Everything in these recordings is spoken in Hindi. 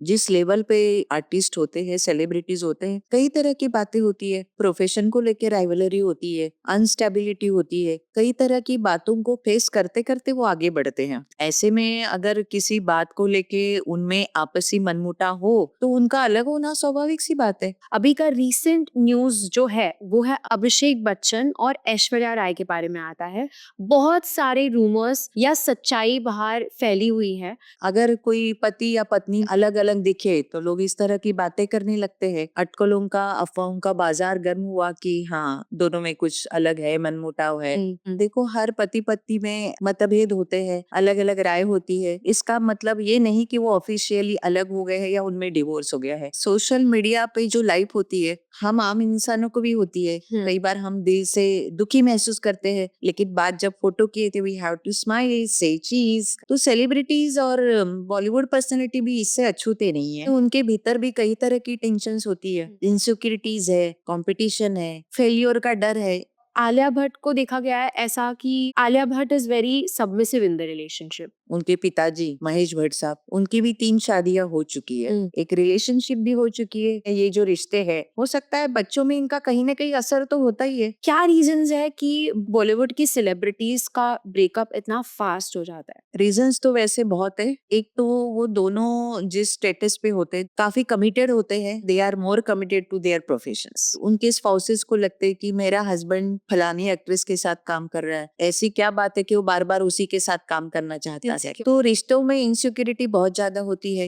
जिस लेवल पे आर्टिस्ट होते हैं, सेलिब्रिटीज होते हैं, कई तरह की बातें होती है। प्रोफेशन को लेके राइवलरी होती है, अनस्टेबिलिटी होती है, कई तरह की बातों को फेस करते करते वो आगे बढ़ते हैं। ऐसे में अगर किसी बात को लेके उनमें आपसी मनमुटाव हो तो उनका अलग होना स्वाभाविक सी बात है। अभी का रीसेंट न्यूज जो है वो है अभिषेक बच्चन और ऐश्वर्या राय के बारे में आता है। बहुत सारे रूमर्स या सच्चाई बाहर फैली हुई है। अगर कोई पति या पत्नी अलग अलग दिखे तो लोग इस तरह की बातें करने लगते हैं। अटकलों का, अफवाहों का बाजार गर्म हुआ कि हाँ, दोनों में कुछ अलग है, मनमुटाव है। देखो, हर पति पत्नी में मतभेद होते हैं, अलग अलग राय होती है। इसका मतलब ये नहीं कि वो ऑफिशियली अलग हो गए हैं या उनमें डिवोर्स हो गया है। सोशल मीडिया पे जो लाइफ होती है, हम आम इंसानों को भी होती है। कई बार हम दिल से दुखी महसूस करते हैं, लेकिन बात जब फोटो की है तो वी हैव टू स्माइल, से चीज। तो सेलिब्रिटीज और बॉलीवुड पर्सनालिटी भी इससे अछूते नहीं है। तो उनके भीतर भी कई तरह की टेंशन्स होती है, इनसिक्योरिटीज है, कंपटीशन है, फेलियर का डर है। आलिया भट्ट को देखा गया है ऐसा कि Alia Bhatt is very submissive in the relationship. उनके पिताजी महेश भट्ट साहब, उनकी भी 3 शादियां हो चुकी है, एक रिलेशनशिप भी हो चुकी है। ये जो रिश्ते हैं, हो सकता है बच्चों में इनका कहीं ना कहीं असर तो होता ही है। क्या रीजंस है कि बॉलीवुड की सेलिब्रिटीज का ब्रेकअप इतना फास्ट हो जाता है? रीजंस तो वैसे बहुत है। एक तो वो दोनों जिस स्टेटस पे होते हैं, काफी कमिटेड होते हैं। They are more committed to their professions. उनके स्पाउसेस को लगते है कि मेरा हस्बैंड फलानी एक्ट्रेस के साथ काम कर रहा है, ऐसी क्या बात है कि वो बार बार उसी के साथ काम करना चाहता है। तो रिश्तों में इनसिक्योरिटी बहुत ज्यादा होती है।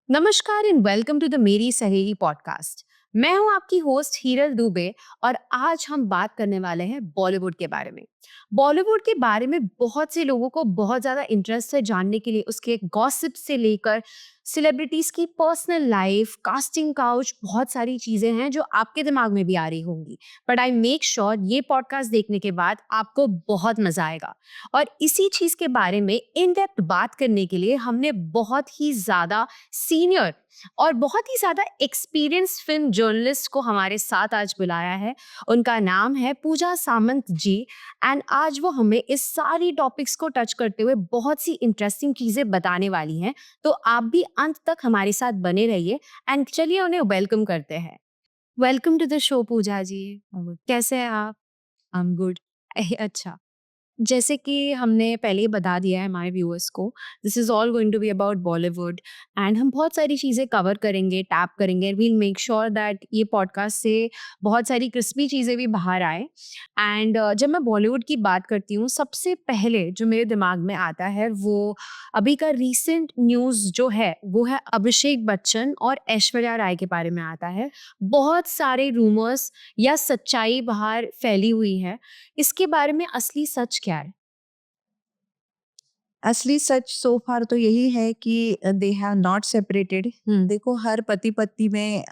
नमस्कार एंड वेलकम टू द मेरी सहेली पॉडकास्ट। मैं हूं आपकी होस्ट हीरल दुबे और आज हम बात करने वाले हैं बॉलीवुड के बारे में। बॉलीवुड के बारे में बहुत से लोगों को बहुत ज्यादा इंटरेस्ट है जानने के लिए, उसके गॉसिप से लेकर सेलिब्रिटीज की पर्सनल लाइफ, कास्टिंग काउच, बहुत सारी चीजें हैं जो आपके दिमाग में भी आ रही होंगी। बट आई मेक श्योर ये पॉडकास्ट देखने के बाद आपको बहुत मजा आएगा। और इसी चीज के बारे में इन डेप्थ बात करने के लिए हमने बहुत ही ज्यादा सीनियर और बहुत ही ज्यादा एक्सपीरियंस फिल्म जर्नलिस्ट को हमारे साथ आज बुलाया है। उनका नाम है पूजा सामंत जी। एंड आज वो हमें इस सारी टॉपिक्स को टच करते हुए बहुत सी इंटरेस्टिंग चीजें बताने वाली हैं। तो आप भी अंत तक हमारे साथ बने रहिए एंड चलिए उन्हें वेलकम करते हैं। वेलकम टू द शो पूजा जी। कैसे हैं आप? I am good. अच्छा, जैसे कि हमने पहले ही बता दिया है हमारे व्यूअर्स को, this is all going to be about Bollywood and हम बहुत सारी चीज़ें कवर करेंगे, टैप करेंगे। वील मेक श्योर दैट ये पॉडकास्ट से बहुत सारी क्रिस्पी चीज़ें भी बाहर आए। एंड जब मैं बॉलीवुड की बात करती हूँ, सबसे पहले जो मेरे दिमाग में आता है वो अभी का रीसेंट न्यूज़ जो है वो है अभिषेक बच्चन और ऐश्वर्या राय के बारे में आता है। बहुत सारे रूमर्स या सच्चाई बाहर फैली हुई है। इसके बारे में असली सच क्या है? असली सच सो फार तो यही है कि दे हैव नॉट सेपरेटेड। देखो, हर पति पत्नी में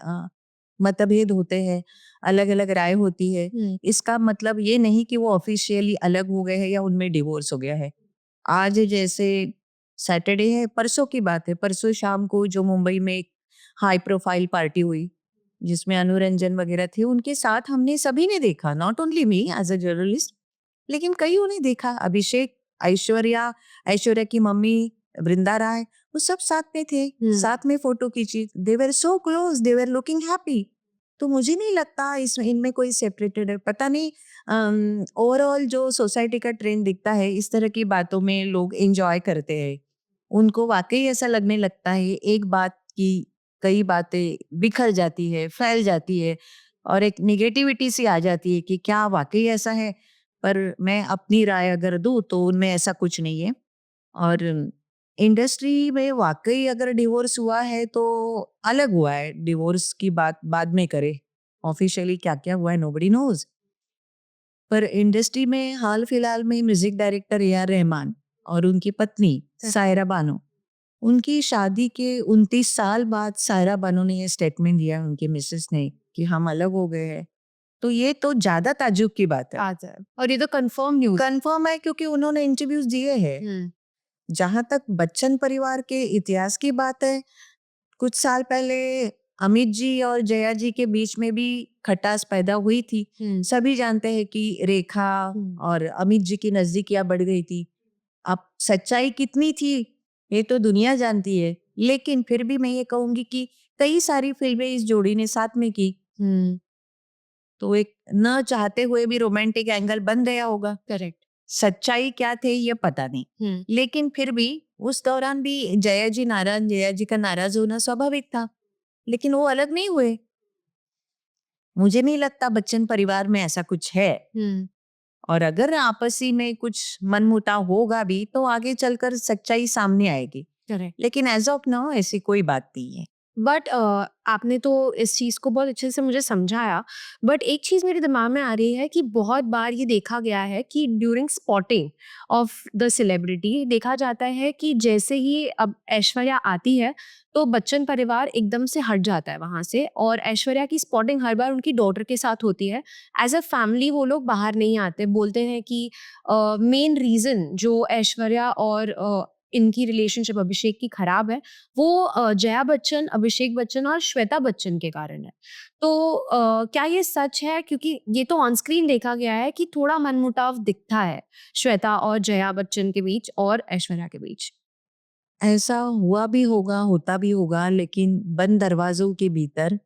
मतभेद होते हैं, अलग अलग राय होती है। इसका मतलब ये नहीं कि वो ऑफिशियली अलग हो गए हैं या उनमें डिवोर्स हो गया है। आज जैसे सैटरडे है, परसों की बात है, परसों शाम को जो मुंबई में एक हाई प्रोफाइल पार्टी हुई जिसमें अनु रंजन वगैरह थे, उनके साथ हमने सभी ने देखा, not only me as a journalist, लेकिन कईयों ने देखा। अभिषेक, ऐश्वर्या, ऐश्वर्या की मम्मी वृंदा राय, वो सब साथ में थे, साथ में फोटो खींची। They were so close, they were looking happy. तो मुझे नहीं लगता इसमें इनमें कोई सेपरेटेड है। पता नहीं, ओवरऑल जो सोसाइटी का ट्रेंड दिखता है, इस तरह की बातों में लोग एंजॉय करते हैं। उनको वाकई ऐसा लगने लगता है एक बात की कई बातें बिखर जाती है, फैल जाती है और एक निगेटिविटी सी आ जाती है कि क्या वाकई ऐसा है। पर मैं अपनी राय अगर दूं तो उनमें ऐसा कुछ नहीं है। और इंडस्ट्री में वाकई अगर डिवोर्स हुआ है तो अलग हुआ है। डिवोर्स की बात बाद में करे, ऑफिशियली क्या क्या हुआ है नोबडी नोज। पर इंडस्ट्री में हाल फिलहाल में music director A R Rahman और उनकी पत्नी सायरा बानो, उनकी शादी के 29 साल बाद सायरा बानो ने ये स्टेटमेंट दिया, उनके मिसेस ने, कि हम अलग हो गए हैं। तो ये तो ज्यादा ताज्जुब की बात है। और ये तो कंफर्म न्यूज़। कंफर्म है क्योंकि उन्होंने इंटरव्यूज दिए हैं। जहां तक बच्चन परिवार के इतिहास की बात है, कुछ साल पहले अमित जी और जया जी के बीच में भी खटास पैदा हुई थी। सभी जानते हैं कि रेखा और अमित जी की नजदीकियां बढ़ गई थी। अब सच्चाई कितनी थी ये तो दुनिया जानती है, लेकिन फिर भी मैं ये कहूंगी कि कई सारी फिल्में इस जोड़ी ने साथ में की, तो एक न चाहते हुए भी रोमांटिक एंगल बन गया होगा। करेक्ट। सच्चाई क्या थे ये पता नहीं, लेकिन फिर भी उस दौरान भी जया जी का नाराज होना स्वाभाविक था, लेकिन वो अलग नहीं हुए। मुझे नहीं लगता बच्चन परिवार में ऐसा कुछ है, और अगर आपसी में कुछ मनमुटाव होगा भी तो आगे चलकर सच्चाई सामने आएगी। करेक्ट। लेकिन एज ऑफ नाउ ऐसी कोई बात नहीं है। बट आपने तो इस चीज़ को बहुत अच्छे से मुझे समझाया, बट एक चीज़ मेरे दिमाग में आ रही है कि बहुत बार ये देखा गया है कि during spotting of the celebrity देखा जाता है कि जैसे ही अब ऐश्वर्या आती है तो बच्चन परिवार एकदम से हट जाता है वहाँ से, और ऐश्वर्या की स्पॉटिंग हर बार उनकी डॉटर के साथ होती है। एज अ फैमिली वो लोग बाहर नहीं आते, बोलते हैं कि मेन रीज़न जो ऐश्वर्या और इनकी रिलेशनशिप अभिषेक की खराब है वो जया बच्चन, अभिषेक बच्चन और श्वेता बच्चन के कारण है। तो क्या ये सच है? क्योंकि ये तो ऑन स्क्रीन देखा गया है कि थोड़ा मनमुटाव दिखता है श्वेता और जया बच्चन के बीच और ऐश्वर्या के बीच। ऐसा हुआ भी होगा, होता भी होगा, लेकिन बंद दरवाजों के भीतर,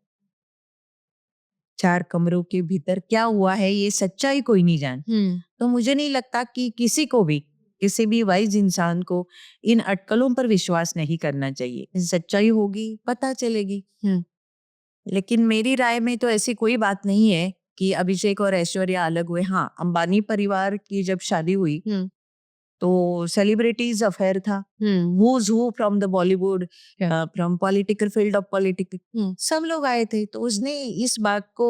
चार कमरों के भीतर क्या हुआ है ये सच्चाई कोई नहीं जान। तो मुझे नहीं लगता कि किसी को भी, किसी भी वाइज इंसान को इन अटकलों पर विश्वास नहीं करना चाहिए। सच्चाई होगी पता चलेगी। लेकिन मेरी राय में तो ऐसी कोई बात नहीं है कि अभिषेक और ऐश्वर्या अलग हुए। हाँ, अंबानी परिवार की जब शादी हुई तो सेलिब्रिटीज अफेयर था। who's who from the Bollywood, from political field of politics, सब लोग आए थे, तो उसने इस बात को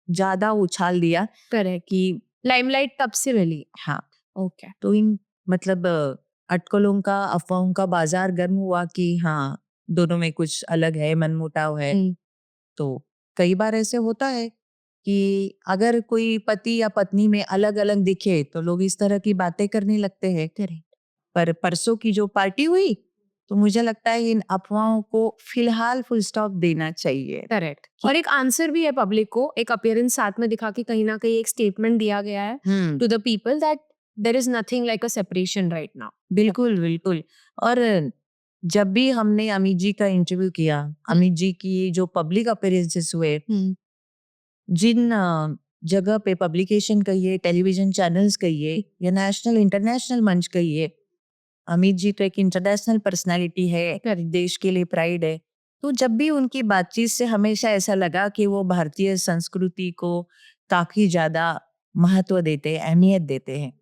ज्यादा उछाल दिया। करेक्ट। कि लाइमलाइट तब से मिली। हाँ, ओके। तो इन मतलब अटकलों का, अफवाहों का बाजार गर्म हुआ कि हाँ दोनों में कुछ अलग है, मनमुटाव है। तो कई बार ऐसे होता है कि अगर कोई पति या पत्नी में अलग अलग दिखे तो लोग इस तरह की बातें करने लगते हैं। करेक्ट। पर परसों की जो पार्टी हुई तो मुझे लगता है इन अफवाहों को फिलहाल फुल स्टॉप देना चाहिए। करेक्ट। और एक आंसर भी है पब्लिक को, एक अपीयरेंस साथ में दिखा के कहीं ना कहीं एक स्टेटमेंट दिया गया है to the people that there is nothing like a separation right now. बिल्कुल बिल्कुल। और जब भी हमने अमित जी का इंटरव्यू किया, अमित जी की जो पब्लिक अपीयरेंसेस हुए, जिन जगह पे पब्लिकेशन कहिए, टेलीविजन चैनल्स कहिए या नेशनल इंटरनेशनल मंच कहिए, अमित जी तो एक इंटरनेशनल पर्सनालिटी है, देश के लिए प्राइड है। तो जब भी उनकी बातचीत से हमेशा ऐसा लगा कि वो भारतीय संस्कृति को काफी ज्यादा महत्व देते हैं, अहमियत देते हैं।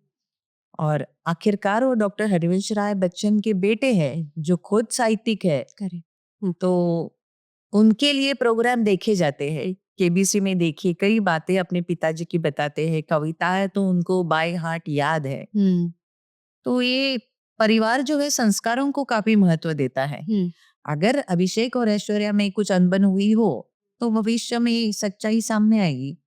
और आखिरकार वो डॉक्टर हरिवंश राय बच्चन के बेटे हैं जो खुद साहित्यिक है। तो उनके लिए प्रोग्राम देखे जाते हैं। केबीसी में देखिए, कई बातें अपने पिताजी की बताते हैं, कविताएं तो उनको बाय हार्ट याद है। तो ये परिवार जो है संस्कारों को काफी महत्व देता है। अगर अभिषेक और ऐश्वर्या में कुछ अनबन हुई हो तो भविष्य में सच्चाई सामने आएगी,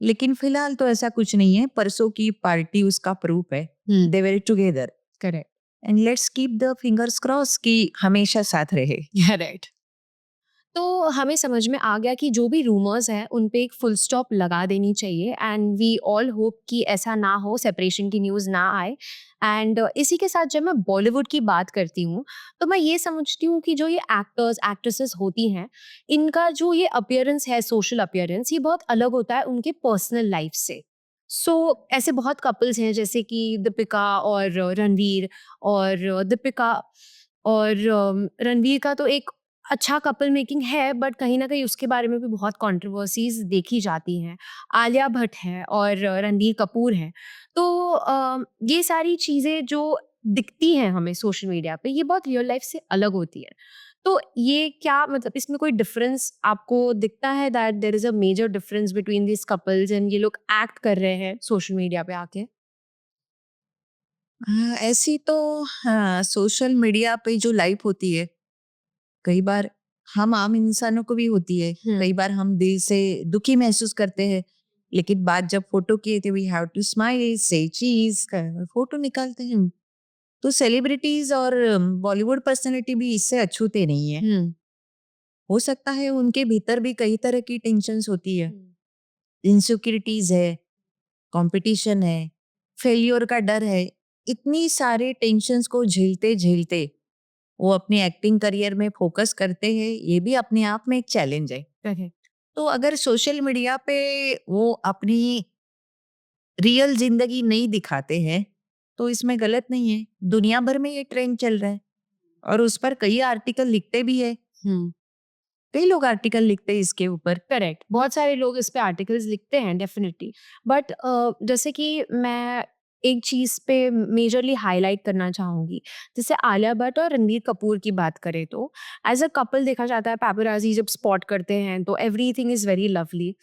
लेकिन फिलहाल तो ऐसा कुछ नहीं है। परसों की पार्टी उसका प्रूफ है। They were together. Correct. And let's keep the fingers cross कि हमेशा साथ रहे। राइट। तो हमें समझ में आ गया कि जो भी रूमर्स हैं उन पे एक फुल स्टॉप लगा देनी चाहिए, एंड वी ऑल होप कि ऐसा ना हो, सेपरेशन की न्यूज़ ना आए। एंड इसी के साथ जब मैं बॉलीवुड की बात करती हूँ तो मैं ये समझती हूँ कि जो ये एक्टर्स एक्ट्रेसेस होती हैं, इनका जो ये अपीयरेंस है, सोशल अपीयरेंस, ये बहुत अलग होता है उनके पर्सनल लाइफ से। ऐसे बहुत कपल्स हैं जैसे कि दीपिका और रणवीर, और दीपिका और रणवीर का तो एक अच्छा कपल मेकिंग है, बट कहीं ना कहीं उसके बारे में भी बहुत कंट्रोवर्सीज देखी जाती हैं। आलिया भट्ट है और रणबीर कपूर है। तो ये सारी चीज़ें जो दिखती हैं हमें सोशल मीडिया पे, ये बहुत रियल लाइफ से अलग होती है। तो ये क्या मतलब इसमें कोई डिफरेंस आपको दिखता है, that there is a major difference between this couples and ये लोग एक्ट कर रहे हैं सोशल मीडिया पे आके? हाँ, ऐसी तो हाँ, सोशल मीडिया पे जो लाइफ होती है, कई बार हम आम इंसानों को भी होती है। कई बार हम दिल से दुखी महसूस करते हैं, लेकिन बात जब फोटो की थी, वी हैव टू स्माइल, से चीज, फोटो निकालते हैं। तो सेलिब्रिटीज और बॉलीवुड पर्सनालिटी भी इससे अछूते नहीं है। हो सकता है उनके भीतर भी कई तरह की टेंशन्स होती है, इनसिक्योरिटीज है, कंपटीशन है, फेलियर का डर है। इतनी सारे टेंशन्स को झेलते झेलते वो अपने एक्टिंग करियर में फोकस करते हैं, ये भी अपने आप में एक चैलेंज है। करेक्ट। तो अगर सोशल मीडिया पे वो अपनी रियल जिंदगी नहीं दिखाते हैं तो इसमें गलत नहीं है। दुनिया भर में ये ट्रेंड चल रहा है और उस पर कई आर्टिकल लिखते भी है, कई लोग आर्टिकल लिखते हैं इसके ऊपर। करेक्ट, बहुत सारे लोग इस पे आर्टिकल्स लिखते हैं डेफिनेटली। बट जैसे कि मैं एक चीज पे मेजरली हाईलाइट करना चाहूंगी, जैसे आलिया भट्ट और रणबीर कपूर की बात करें तो एज अ कपल देखा जाता है, पैपराजी जब स्पॉट करते हैं तो everything is very lovely.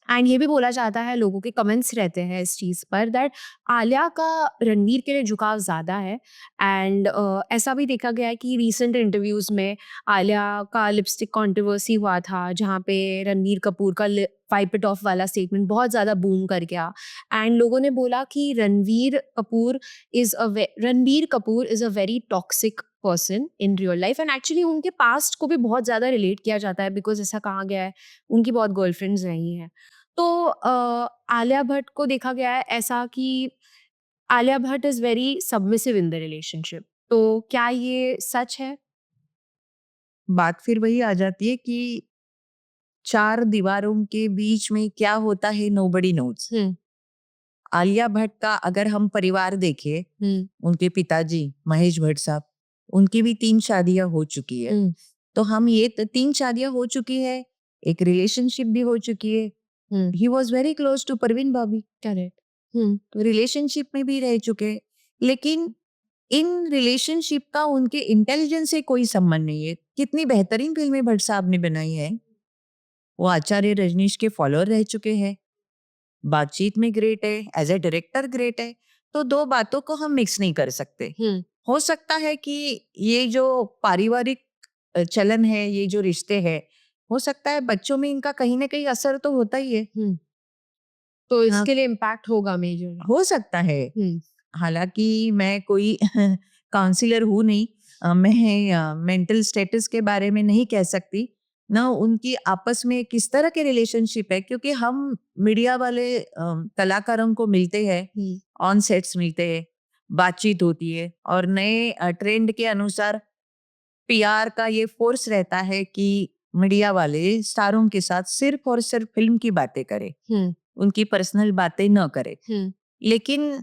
And ये भी बोला जाता है, लोगों के कमेंट्स रहते हैं इस चीज़ पर, दैट आलिया का रणवीर के लिए झुकाव ज़्यादा है। एंड ऐसा भी देखा गया है कि रीसेंट इंटरव्यूज़ में आलिया का लिपस्टिक कंट्रोवर्सी हुआ था, जहाँ पे रणवीर कपूर का वाइप इट ऑफ वाला स्टेटमेंट बहुत ज़्यादा बूम कर गया। एंड लोगों ने बोला कि Ranbir Kapoor is a very toxic person in real life. And actually उनके पास्ट को भी बहुत ज़्यादा रिलेट किया जाता है, बिकॉज ऐसा कहा गया है उनकी बहुत गर्लफ्रेंड्स रही हैं। तो आलिया भट्ट को देखा गया है ऐसा कि Alia Bhatt is very submissive in the relationship. तो क्या ये सच है? बात फिर वही आ जाती है कि चार दीवारों के बीच में क्या होता है, नोबडी नोज। आलिया भट्ट का अगर हम परिवार देखें, उनके पिताजी महेश भट्ट साहब, उनकी भी 3 शादियां हो चुकी है। तो हम ये 3 शादियां हो चुकी है, एक रिलेशनशिप भी हो चुकी है। He was very close to Parveen भाभी, करेक्ट। तो रिलेशनशिप में भी रह चुके। लेकिन इन रिलेशनशिप का उनके इंटेलिजेंस से कोई संबंध नहीं है। कितनी बेहतरीन फिल्में भट्ट साहब ने बनाई है। वो आचार्य रजनीश के फॉलोअर रह चुके हैं, बातचीत में ग्रेट है, एज ए डायरेक्टर ग्रेट है। तो दो बातों को हम मिक्स नहीं कर सकते। हो सकता है कि ये जो पारिवारिक चलन है, ये जो रिश्ते हैं, हो सकता है बच्चों में इनका कहीं ना कहीं असर तो होता ही है। तो हाँ, इसके लिए इम्पैक्ट होगा मेजर। हो सकता है। हालांकि मैं कोई काउंसलर हूँ नहीं, मैं मेंटल स्टेटस के बारे में नहीं कह सकती ना उनकी आपस में किस तरह के रिलेशनशिप है, क्योंकि हम मीडिया वाले कलाकारों को मिलते हैं, ऑन सेट्स मिलते हैं, बातचीत होती है और नए ट्रेंड के अनुसार पीआर का ये फोर्स रहता है कि मीडिया वाले स्टारों के साथ सिर्फ और सिर्फ फिल्म की बातें करें, उनकी पर्सनल बातें न करें। लेकिन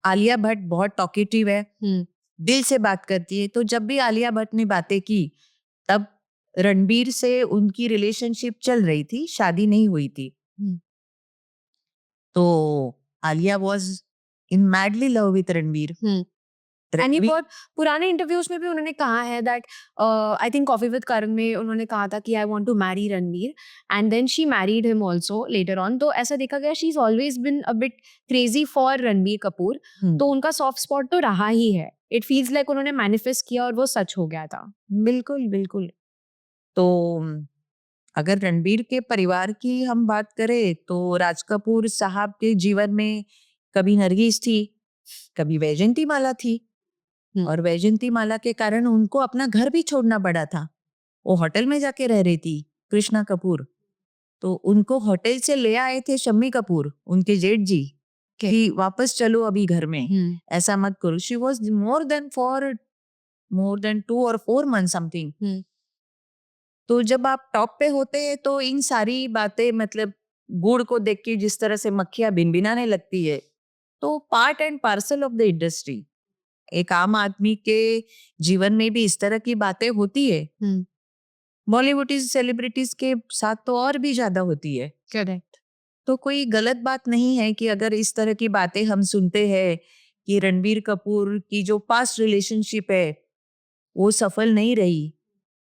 आलिया भट्ट बहुत टॉकेटिव है, दिल से बात करती है। तो जब भी आलिया भट्ट ने बातें की, तब रणबीर से उनकी रिलेशनशिप चल रही थी, शादी नहीं हुई थी। तो Alia was in madly love with Ranbir. And ये बहुत पुराने इंटरव्यूज में भी उन्होंने कहा है that, I think coffee with Karan में उन्होंने कहा था कि I want to marry Ranbir, and then she married him also later on. तो ऐसा देखा गया she is always been a bit crazy for Ranbir Kapoor. तो उनका सॉफ्ट स्पॉट तो रहा ही है। इट फील्स लाइक उन्होंने मैनिफेस्ट किया और वो सच हो गया था। बिल्कुल बिल्कुल। तो अगर रणबीर के परिवार की हम बात करें तो राज कपूर साहब के जीवन में कभी नरगिस थी, कभी वैजंती माला थी। और वैजंती माला के कारण उनको अपना घर भी छोड़ना पड़ा था। वो होटल में जाके रह रही थी, कृष्णा कपूर। तो उनको होटल से ले आए थे शम्मी कपूर, उनके जेठ जी, कि वापस चलो अभी घर में, ऐसा मत करो। शी वॉज मोर देन 2 और 4 मंथ समथिंग। तो जब आप टॉप पे होते हैं तो इन सारी बातें, मतलब गुड़ को देख के जिस तरह से मक्खियां भिनभिनाने लगती है, तो part and parcel of the industry. एक आम आदमी के जीवन में भी इस तरह की बातें होती है। बॉलीवुड सेलिब्रिटीज के साथ तो और भी ज्यादा होती है। करेक्ट। तो कोई गलत बात नहीं है कि अगर इस तरह की बातें हम सुनते हैं कि रणबीर कपूर की जो पास्ट रिलेशनशिप है वो सफल नहीं रही,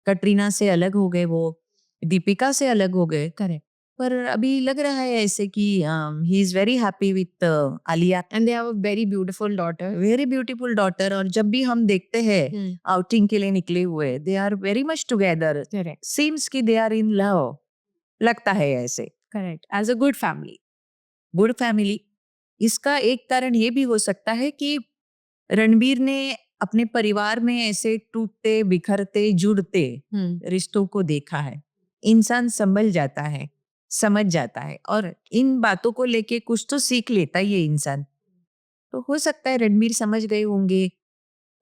कटरीना से अलग हो गए, वो दीपिका से अलग हो गए। करेक्ट। पर अभी लग रहा है ऐसे कि ही is very happy with Alia, and they have a very beautiful daughter. Very beautiful daughter. और जब भी हम देखते हैं आउटिंग के लिए निकले हुए, they are very much together. Correct. Seems कि दे आर इन लव, लगता है ऐसे। Correct, as a good family. Good family. इसका एक कारण ये भी हो सकता है कि रणबीर ने अपने परिवार में ऐसे टूटते बिखरते जुड़ते रिश्तों को देखा है। इंसान संभल जाता है, समझ जाता है और इन बातों को लेके कुछ तो सीख लेता ही है इंसान। तो हो सकता है रणबीर समझ गए होंगे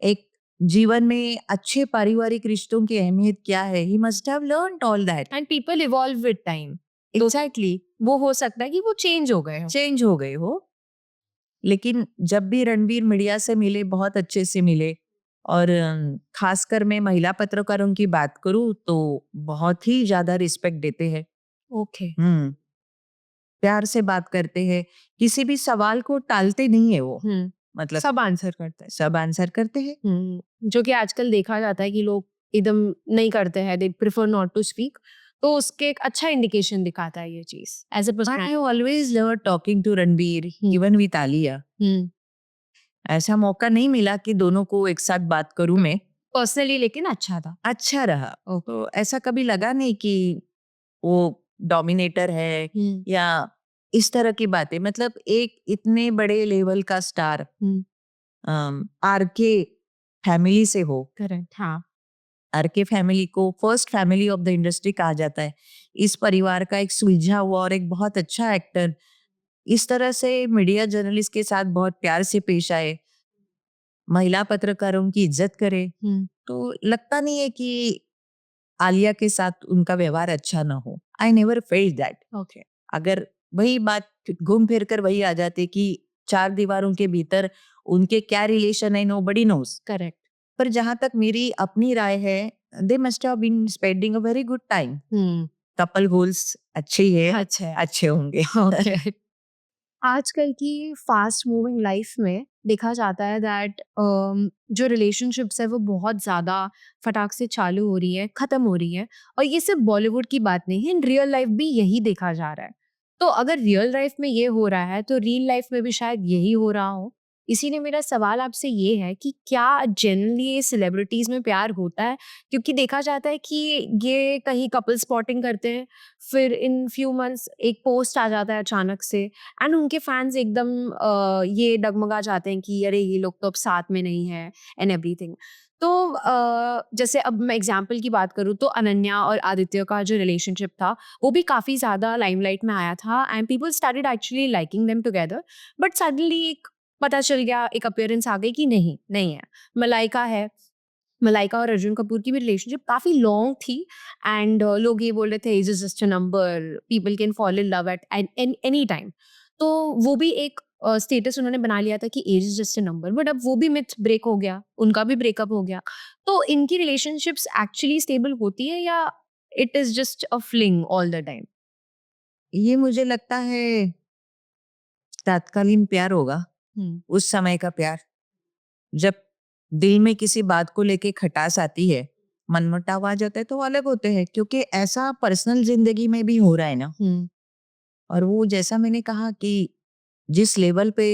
एक जीवन में अच्छे पारिवारिक रिश्तों की अहमियत क्या है। He must have learned all that. And people evolve with time. Exactly, वो हो सकता है कि वो चेंज हो गए हो। चेंज हो गए हो। लेकिन जब भी रणबीर मीडिया से मिले बहुत अच्छे से मिले और खासकर मैं महिला पत्रकारों की बात करूं तो बहुत ही ज्यादा रिस्पेक्ट देते हैं। ओके। प्यार से बात करते हैं, किसी भी सवाल को टालते नहीं है वो। मतलब सब आंसर करते हैं। सब आंसर करते हैं। जो कि आजकल देखा जाता है कि लोग एकदम नहीं करते हैं, they prefer not to speak. तो उसके एक अच्छा इंडिकेशन दिखाता है ये चीज as a I always love talking to Ranbir, even with Alia. ऐसा मौका नहीं मिला कि दोनों को एक साथ बात करूं मैं पर्सनली, लेकिन अच्छा था। अच्छा रहा। तो ऐसा कभी लगा नहीं कि वो डोमिनेटर है या इस तरह की बातें। मतलब एक इतने बड़े लेवल का स्टार आरके फैमिली से हो। करेक्ट। हाँ। आरके फैमिली को first family of the industry कहा जाता है। इस परिवार का एक सुलझा हुआ और एक बहुत अच्छा एक्टर इस तरह से मीडिया जर्नलिस्ट के साथ बहुत प्यार से पेश आए, महिला पत्रकारों की इज्जत करे, तो लगता नहीं है कि आलिया के साथ उनका व्यवहार अच्छा ना हो। I never felt that. Okay. अगर वही बात घूम फिर कर वही आ जाती कि चार दीवारों के भीतर उनके क्या रिलेशन है, नोबडी नोस। करेक्ट। पर जहां तक मेरी अपनी राय है, they must have been spending a very good time. Couple goals अच्छे ही है, अच्छे होंगे। ओके। आजकल की फास्ट मूविंग लाइफ में देखा जाता है दैट जो रिलेशनशिप्स है वो बहुत ज़्यादा फटाक से चालू हो रही है, ख़त्म हो रही है। और ये सिर्फ बॉलीवुड की बात नहीं है, इन रियल लाइफ भी यही देखा जा रहा है। तो अगर रियल लाइफ में ये हो रहा है तो रियल लाइफ में भी शायद यही हो रहा हो। इसीलिए मेरा सवाल आपसे ये है कि क्या जनरली सेलिब्रिटीज़ में प्यार होता है? क्योंकि देखा जाता है कि ये कहीं कपल स्पॉटिंग करते हैं, फिर इन फ्यू मंथ्स एक पोस्ट आ जाता है अचानक से एंड उनके फैंस एकदम ये डगमगा जाते हैं कि अरे ये लोग तो अब साथ में नहीं है एंड एवरीथिंग। तो जैसे अब मैं एग्जांपल की बात करूँ तो अनन्या और आदित्य का जो रिलेशनशिप था वो भी काफ़ी ज़्यादा लाइमलाइट में आया था and people started actually liking them together. But suddenly एक पता चल गया, एक अपीयरेंस आ गई कि नहीं नहीं है। मलाइका है, मलाइका और अर्जुन कपूर की भी रिलेशनशिप काफ़ी लॉन्ग थी एंड लोग ये बोल रहे थे age is just a number, people can fall in love at any time. तो वो भी एक स्टेटस उन्होंने बना लिया था कि age is just a number, but अब वो भी मिथ ब्रेक हो गया, उनका भी ब्रेकअप हो गया। तो इनकी रिलेशनशिप्स एक्चुअली स्टेबल होती है या it is just a fling all the time? ये मुझे लगता है तात्कालीन प्यार होगा, उस समय का प्यार। जब दिल में किसी बात को लेके खटास आती है, मनमुटाव आ जाता है तो वो अलग होते हैं, क्योंकि ऐसा पर्सनल जिंदगी में भी हो रहा है ना। और वो जैसा मैंने कहा कि जिस लेवल पे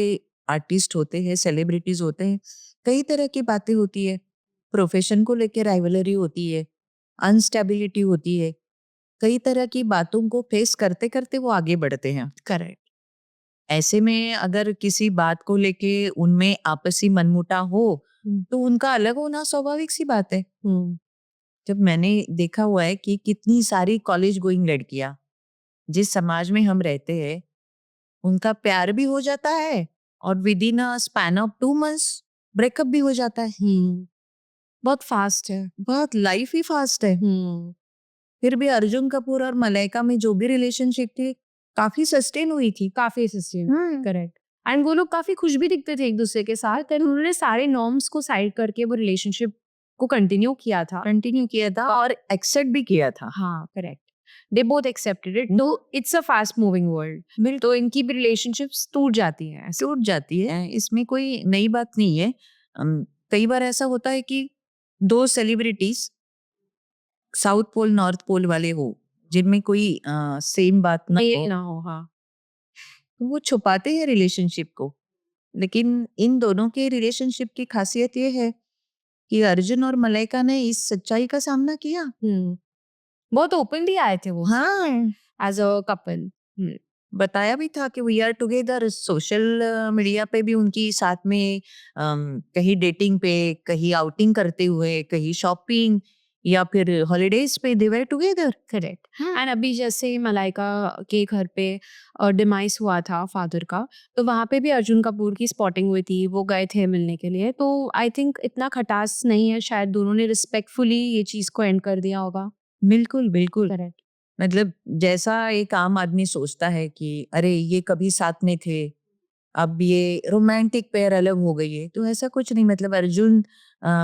आर्टिस्ट होते हैं, सेलिब्रिटीज होते हैं, कई तरह की बातें होती है। प्रोफेशन को लेके राइवलरी होती है, अनस्टेबिलिटी होती है, कई तरह की बातों को फेस करते करते वो आगे बढ़ते हैं। करेक्ट। ऐसे में अगर किसी बात को लेके उनमें आपसी मनमुटाव हो तो उनका अलग होना स्वाभाविक सी बात है। जब मैंने देखा हुआ है कि कितनी सारी कॉलेज गोइंग लड़कियां जिस समाज में हम रहते हैं, उनका प्यार भी हो जाता है और with in a span of 2 months breakup भी हो जाता है। बहुत फास्ट है। बहुत लाइफ ही फास्ट है। फिर भी अर्जुन कपूर और मलाइका में जो भी रिलेशनशिप थी काफी सस्टेन हुई थी। काफी सस्टेन। करेक्ट। एंड वो लोग काफी खुश भी दिखते थे एक दूसरे के साथ एंड उन्होंने सारे नॉर्म्स को साइड करके वो रिलेशनशिप को कंटिन्यू किया था और एक्सेप्ट भी किया था। हाँ, correct. They both accepted it. No, it's a fast moving world, तो इनकी भी रिलेशनशिप्स टूट जाती हैं। टूट जाती है, इसमें कोई नई बात नहीं है। कई बार ऐसा होता है कि दो celebrities south pole north pole वाले हो, जिनमें कोई सेम बात ना ये हो, ना हो। हाँ। तो वो छुपाते हैं रिलेशनशिप को। लेकिन इन दोनों के रिलेशनशिप की खासियत ये है कि अर्जुन और मलाइका ने इस सच्चाई का सामना किया। बहुत ओपनली आए थे वो हाँ, एज अ कपल। बताया भी था कि we are together. Social media पे भी उनकी साथ में कहीं डेटिंग पे, कहीं आउटिंग करते हुए, कहीं शॉपिंग या फिर हॉलीडेज पे दे वर टुगेदर। करेक्ट। एंड अभी जैसे मलाइका के घर पे डिमाइस हुआ था फादर का, तो वहाँ पे भी अर्जुन कपूर की स्पॉटिंग हुई थी, वो गए थे मिलने के लिए। तो आई थिंक इतना खटास नहीं है, शायद दोनों ने रिस्पेक्टफुली ये चीज़ को एंड कर दिया होगा। बिल्कुल, बिल्कुल। करेक्ट। मतलब जैसा एक आम आदमी सोचता है कि अरे ये कभी साथ में थे, अब ये रोमांटिक पेयर अलग हो गई है, तो ऐसा कुछ नहीं। मतलब अर्जुन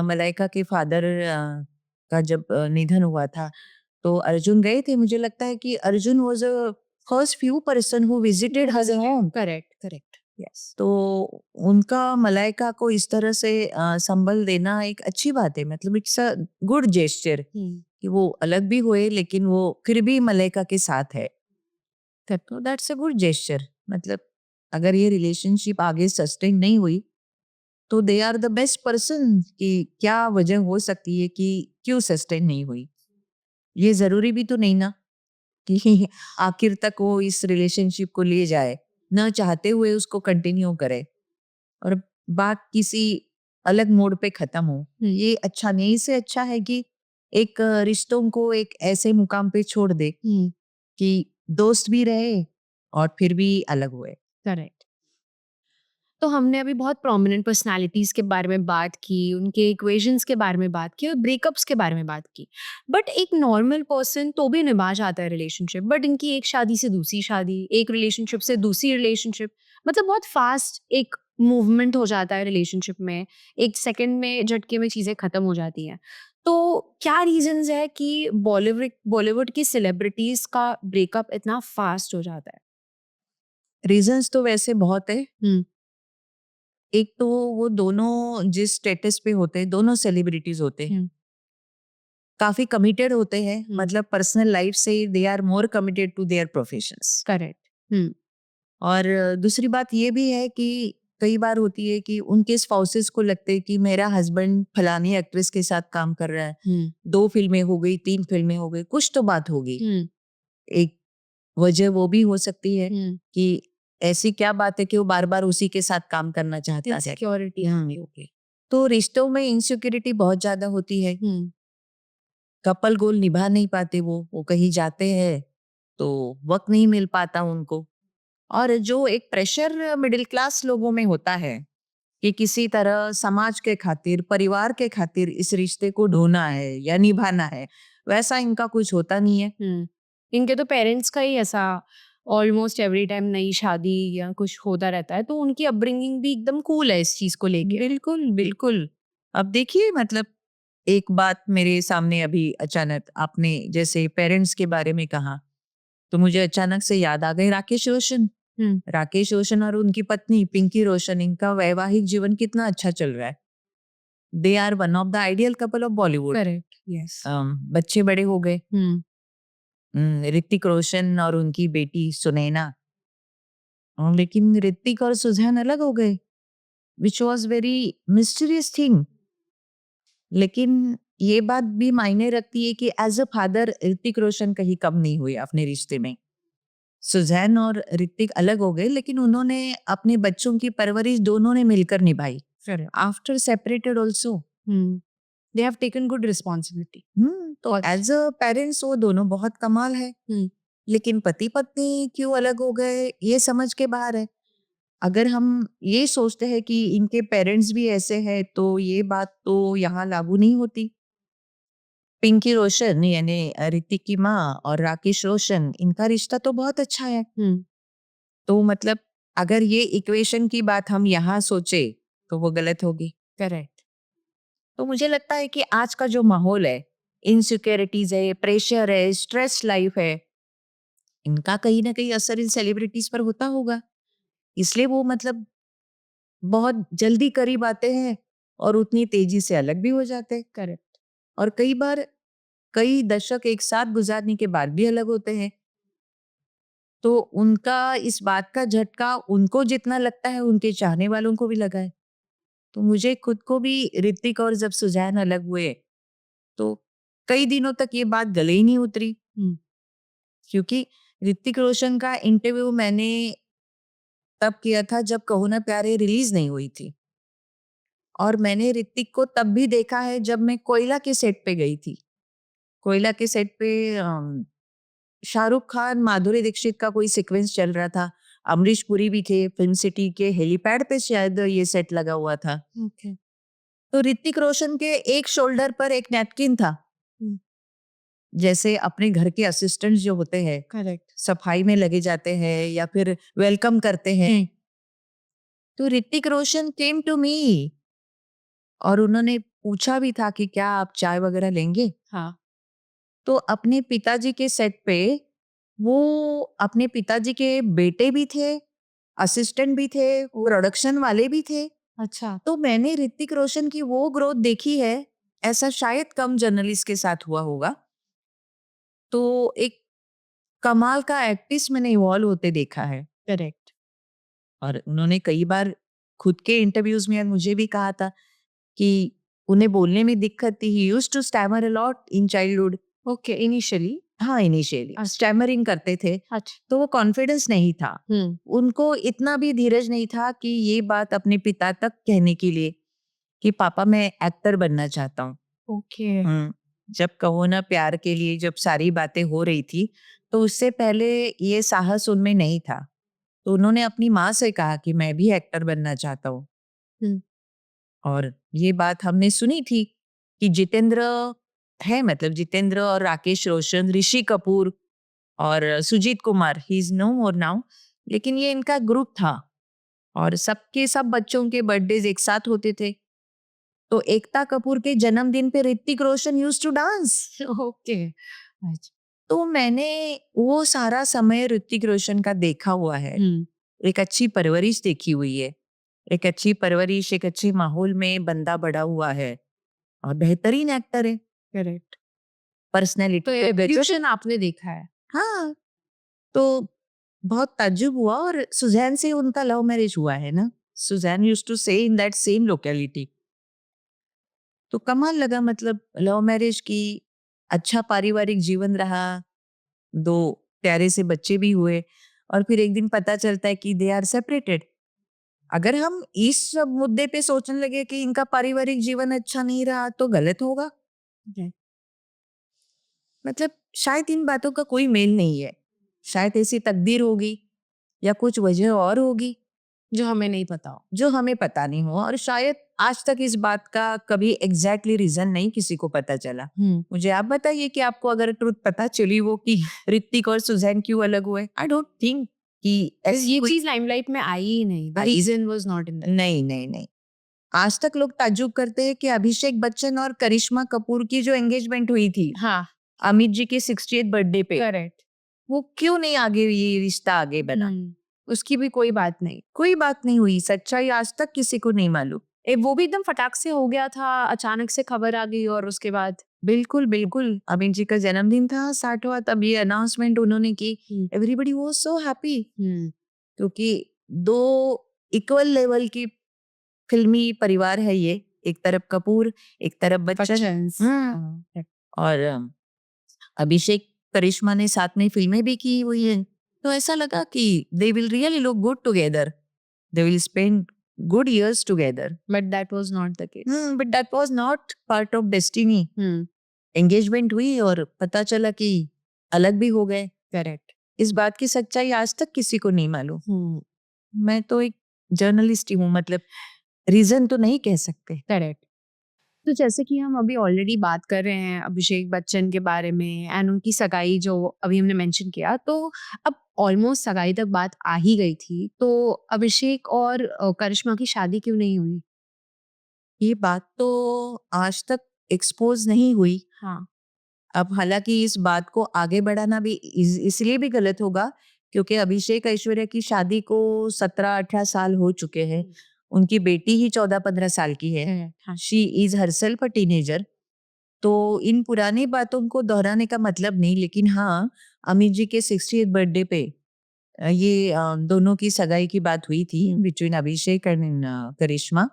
मलाइका के फादर का जब निधन हुआ था, तो अर्जुन गए थे। मुझे लगता है कि Arjun was a first few person who visited her home. Correct, correct. Yes. तो उनका मलाइका को इस तरह से संबल देना एक अच्छी बात है। मतलब इट्स अ गुड जेस्चर कि वो अलग भी हुए लेकिन वो फिर भी मलाइका के साथ है। तो दैट्स अ गुड जेस्चर। मतलब अगर ये रिलेशनशिप आगे सस्टेन नहीं हुई तो they are the best person कि क्या वजह हो सकती है कि क्यों सस्टेन नहीं हुई। ये जरूरी भी तो नहीं ना कि आखिर तक वो इस रिलेशनशिप को ले जाए, न चाहते हुए उसको कंटिन्यू करे और बात किसी अलग मोड़ पे खत्म हो। ये अच्छा नहीं। इससे अच्छा है कि एक रिश्तों को एक ऐसे मुकाम पे छोड़ दे कि दोस्त भी रहे और फिर भी अलग हुए। करेक्ट। तो हमने अभी बहुत प्रोमिनेंट पर्सनालिटीज के बारे में बात की, उनके इक्वेशंस के बारे में बात की और ब्रेकअप्स के बारे में बात की। बट एक नॉर्मल पर्सन तो भी निभा जाता है रिलेशनशिप, बट इनकी एक शादी से दूसरी शादी, एक रिलेशनशिप से दूसरी रिलेशनशिप, मतलब बहुत फास्ट एक मूवमेंट हो जाता है रिलेशनशिप में। एक सेकंड में झटके में चीज़ें खत्म हो जाती हैं। तो क्या रीजंस है कि बॉलीवुड बॉलीवुड की सेलिब्रिटीज का ब्रेकअप इतना फास्ट हो जाता है? रीजंस तो वैसे बहुत है। हम्म। एक तो वो दोनों जिस स्टेटस पे होते हैं, दोनों सेलिब्रिटीज होते हैं, काफी कमिटेड होते हैं। मतलब पर्सनल लाइफ से they are more committed to their professions. Correct. और दूसरी बात ये भी है कि कई बार होती है कि उनके स्पाउसेस को लगते है कि मेरा हस्बैंड फलानी एक्ट्रेस के साथ काम कर रहा है, 2 फिल्में हो गई, 3 फिल्में हो गई, कुछ तो बात होगी। एक वजह वो भी हो सकती है कि ऐसी क्या बात है कि वो बार-बार उसी के साथ काम करना चाहता है। Insecurity okay. तो रिश्तों में इनसिक्योरिटी बहुत ज़्यादा होती है। कपल गोल निभा नहीं पाते वो कहीं जाते हैं, तो वक़्त नहीं मिल पाता उनको। और जो एक प्रेशर मिडिल क्लास लोगों में होता है कि किसी तरह समाज के खातिर, परिवार के खातिर इस रिश्ते को ढोना है या निभाना है, वैसा इनका कुछ होता नहीं है। इनके तो पेरेंट्स का ही ऐसा ऑलमोस्ट एवरी टाइम नई शादी या कुछ होता रहता है, तो उनकी अपब्रिंगिंग भी एकदम कूल है इस चीज को लेके। बिल्कुल, बिल्कुल। अब देखिए मतलब एक बात मेरे सामने अभी अचानक आपने जैसे पेरेंट्स के बारे में कहा, तो मुझे अचानक से याद आ गए राकेश रोशन। राकेश रोशन और उनकी पत्नी पिंकी रोशन, इनका वैवाहिक जीवन कितना अच्छा चल रहा है। They are one of the ideal couple of Bollywood. Correct. Yes. बच्चे बड़े हो गए। ऋतिक रोशन और उनकी बेटी सुनैना। लेकिन ऋतिक और सुजैन अलग हो गए, which was very mysterious thing. लेकिन ये बात भी मायने रखती है कि as a father Hrithik Roshan कहीं कम नहीं हुए अपने रिश्ते में। सुजैन और ऋतिक अलग हो गए लेकिन उन्होंने अपने बच्चों की परवरिश दोनों ने मिलकर निभाई। After separated also they have taken good responsibility. तो एज अ पेरेंट्स वो दोनों बहुत कमाल है। लेकिन पति पत्नी क्यों अलग हो गए ये समझ के बाहर है। अगर हम ये सोचते हैं कि इनके पेरेंट्स भी ऐसे हैं तो ये बात तो यहाँ लागू नहीं होती। पिंकी रोशन यानी ऋतिक की माँ और राकेश रोशन, इनका रिश्ता तो बहुत अच्छा है। तो मतलब अगर ये इक्वेशन की बात हम यहाँ सोचे तो वो गलत होगी। करेक्ट। तो मुझे लगता है कि आज का जो माहौल है, इनसिक्योरिटीज है, प्रेशर है, स्ट्रेस लाइफ है, इनका कहीं ना कहीं असर इन सेलिब्रिटीज पर होता होगा। इसलिए वो मतलब बहुत जल्दी करीब आते हैं और उतनी तेजी से अलग भी हो जाते हैं। करेक्ट। और कई बार कई दशक एक साथ गुजारने के बाद भी अलग होते हैं। तो उनका इस बात का झटका उनको जितना लगता है उनके चाहने वालों को भी लगा है। तो मुझे खुद को भी ऋतिक और जब सुजैन अलग हुए तो कई दिनों तक ये बात गले ही नहीं उतरी। क्योंकि ऋतिक रोशन का इंटरव्यू मैंने तब किया था जब कहो ना प्यारे रिलीज नहीं हुई थी, और मैंने ऋतिक को तब भी देखा है जब मैं कोयला के सेट पे गई थी। कोयला के सेट पे शाहरुख खान, माधुरी दीक्षित का कोई सीक्वेंस चल रहा था। अमरीश पुरी भी थे, फिल्म सिटी के हेलीपैड पे शायद ये सेट लगा हुआ था। ओके। तो ऋतिक रोशन के एक शोल्डर पर एक नैपकिन था। जैसे अपने घर के असिस्टेंट जो होते हैं, करेक्ट। सफाई में लगे जाते हैं या फिर वेलकम करते हैं, तो Hrithik Roshan came to me और उन्होंने पूछा भी था कि क्या आप चाय वगैरह लेंगे। हाँ। तो अपने पिताजी के सेट पे वो अपने पिताजी के बेटे भी थे, असिस्टेंट भी थे, प्रोडक्शन वाले भी थे। अच्छा। तो मैंने ऋतिक रोशन की वो ग्रोथ देखी है, ऐसा शायद कम जर्नलिस्ट के साथ हुआ होगा। तो एक कमाल का आर्टिस्ट मैंने इवॉल्व होते देखा है। करेक्ट। और उन्होंने कई बार खुद के इंटरव्यूज में मुझे भी कहा था कि उन्हें बोलने में दिक्कत थी। He used to stammer a lot in childhood. Okay, initially. हाँ, इनिशियली स्टैमरिंग करते थे, अच्छा। तो वो कॉन्फिडेंस नहीं था। उनको इतना भी धीरज नहीं था कि ये बात अपने पिता तक कहने के लिए कि पापा मैं एक्टर बनना चाहता हूँ। ओके। जब कहो ना प्यार के लिए जब सारी बातें हो रही थी, तो उससे पहले ये साहस उनमें नहीं था। तो उन्होंने अपनी माँ से कहा कि मैं भी एक्टर बनना चाहता हूँ। और ये बात हमने सुनी थी कि जितेंद्र है, मतलब जितेंद्र और राकेश रोशन, ऋषि कपूर और Sujit Kumar, he is no more now, लेकिन ये इनका ग्रुप था और सबके सब बच्चों के बर्थडेज एक साथ होते थे। तो एकता कपूर के जन्मदिन पे Hrithik Roshan used to dance. Okay. अच्छा। तो मैंने वो सारा समय ऋतिक रोशन का देखा हुआ है। एक अच्छी परवरिश देखी हुई है, एक अच्छी परवरिश, एक अच्छे माहौल में बंदा बड़ा हुआ है और बेहतरीन एक्टर है। करेक्ट। पर्सनैलिटी तो एवोल्यूशन आपने देखा है। हाँ, तो बहुत ताज्जुब हुआ। और सुजैन से उनका लव मैरिज हुआ है ना। सुजैन यूज्ड टू से इन दैट सेम लोकेलिटी। तो कमाल लगा, मतलब लव मैरिज की, अच्छा पारिवारिक जीवन रहा, 2 प्यारे से बच्चे भी हुए और फिर एक दिन पता चलता है कि दे आर सेपरेटेड। अगर हम इस सब मुद्दे पे सोचने लगे कि इनका पारिवारिक जीवन अच्छा नहीं रहा तो गलत होगा। मतलब शायद इन बातों का कोई मेल नहीं है। शायद ऐसी तकदीर होगी या कुछ वजह और होगी जो हमें नहीं पता हो। जो हमें पता नहीं हो, और शायद आज तक इस बात का कभी एग्जैक्टली रीजन नहीं किसी को पता चला। मुझे आप बताइए कि आपको अगर ट्रुथ पता चली वो कि ऋतिक और सुजैन क्यों अलग हुए। आई डोंट थिंक कि ये चीज लाइमलाइट में आई ही नहीं। The reason was not in that. नहीं नहीं नहीं। आज तक लोग ताज्जुब करते हैं कि अभिषेक बच्चन और करिश्मा कपूर की जो एंगेजमेंट हुई थी, हाँ, अमित जी के 60th बर्थडे पे, करेक्ट, वो क्यों नहीं आगे, ये रिश्ता आगे बना। उसकी भी कोई बात नहीं। कोई बात नहीं हुई, सच्चाई आज तक किसी को नहीं मालूम। वो भी एकदम फटाक से हो गया था, अचानक से खबर आ गई और उसके बाद बिल्कुल बिल्कुल अमित जी का जन्मदिन था 60वां, तब ये अनाउंसमेंट उन्होंने की। एवरीबडी वाज सो हैप्पी, क्योंकि 2 इक्वल लेवल की फिल्मी परिवार है ये। एक तरफ कपूर, एक तरफ बच्चन। और अभिषेक करिश्मा ने साथ में फिल्में भी की हुई है, तो ऐसा लगा कि they will really look good together, they will spend good years together. But that was not the case. But that was not part of destiny. Engagement हुई और पता चला कि अलग भी हो गए। Correct. इस बात की सच्चाई आज तक किसी को नहीं मालूम। मैं तो एक जर्नलिस्ट ही हूँ, मतलब रीजन तो नहीं कह सकते। Correct. तो जैसे कि हम अभी ऑलरेडी बात कर रहे हैं अभिषेक बच्चन के बारे में एंड उनकी सगाई जो अभी हमने मेंशन किया, तो अब ऑलमोस्ट सगाई तक बात आ ही गई थी, तो अभिषेक और करिश्मा की शादी क्यों नहीं हुई? ये बात तो आज तक एक्सपोज नहीं हुई। हाँ। अब हालांकि इस बात को आगे बढ़ाना भी इसलिए भी गलत होगा क्योंकि अभिषेक ऐश्वर्या की शादी को 17-18 साल हो चुके हैं। उनकी बेटी ही 14-15 साल की है। She is herself a teenager. तो इन पुरानी बातों को दोहराने का मतलब नहीं, लेकिन हाँ, अमित जी के 60th बर्थडे पे ये दोनों की सगाई की बात हुई थी बिटवीन अभिषेक एंड करिश्मा।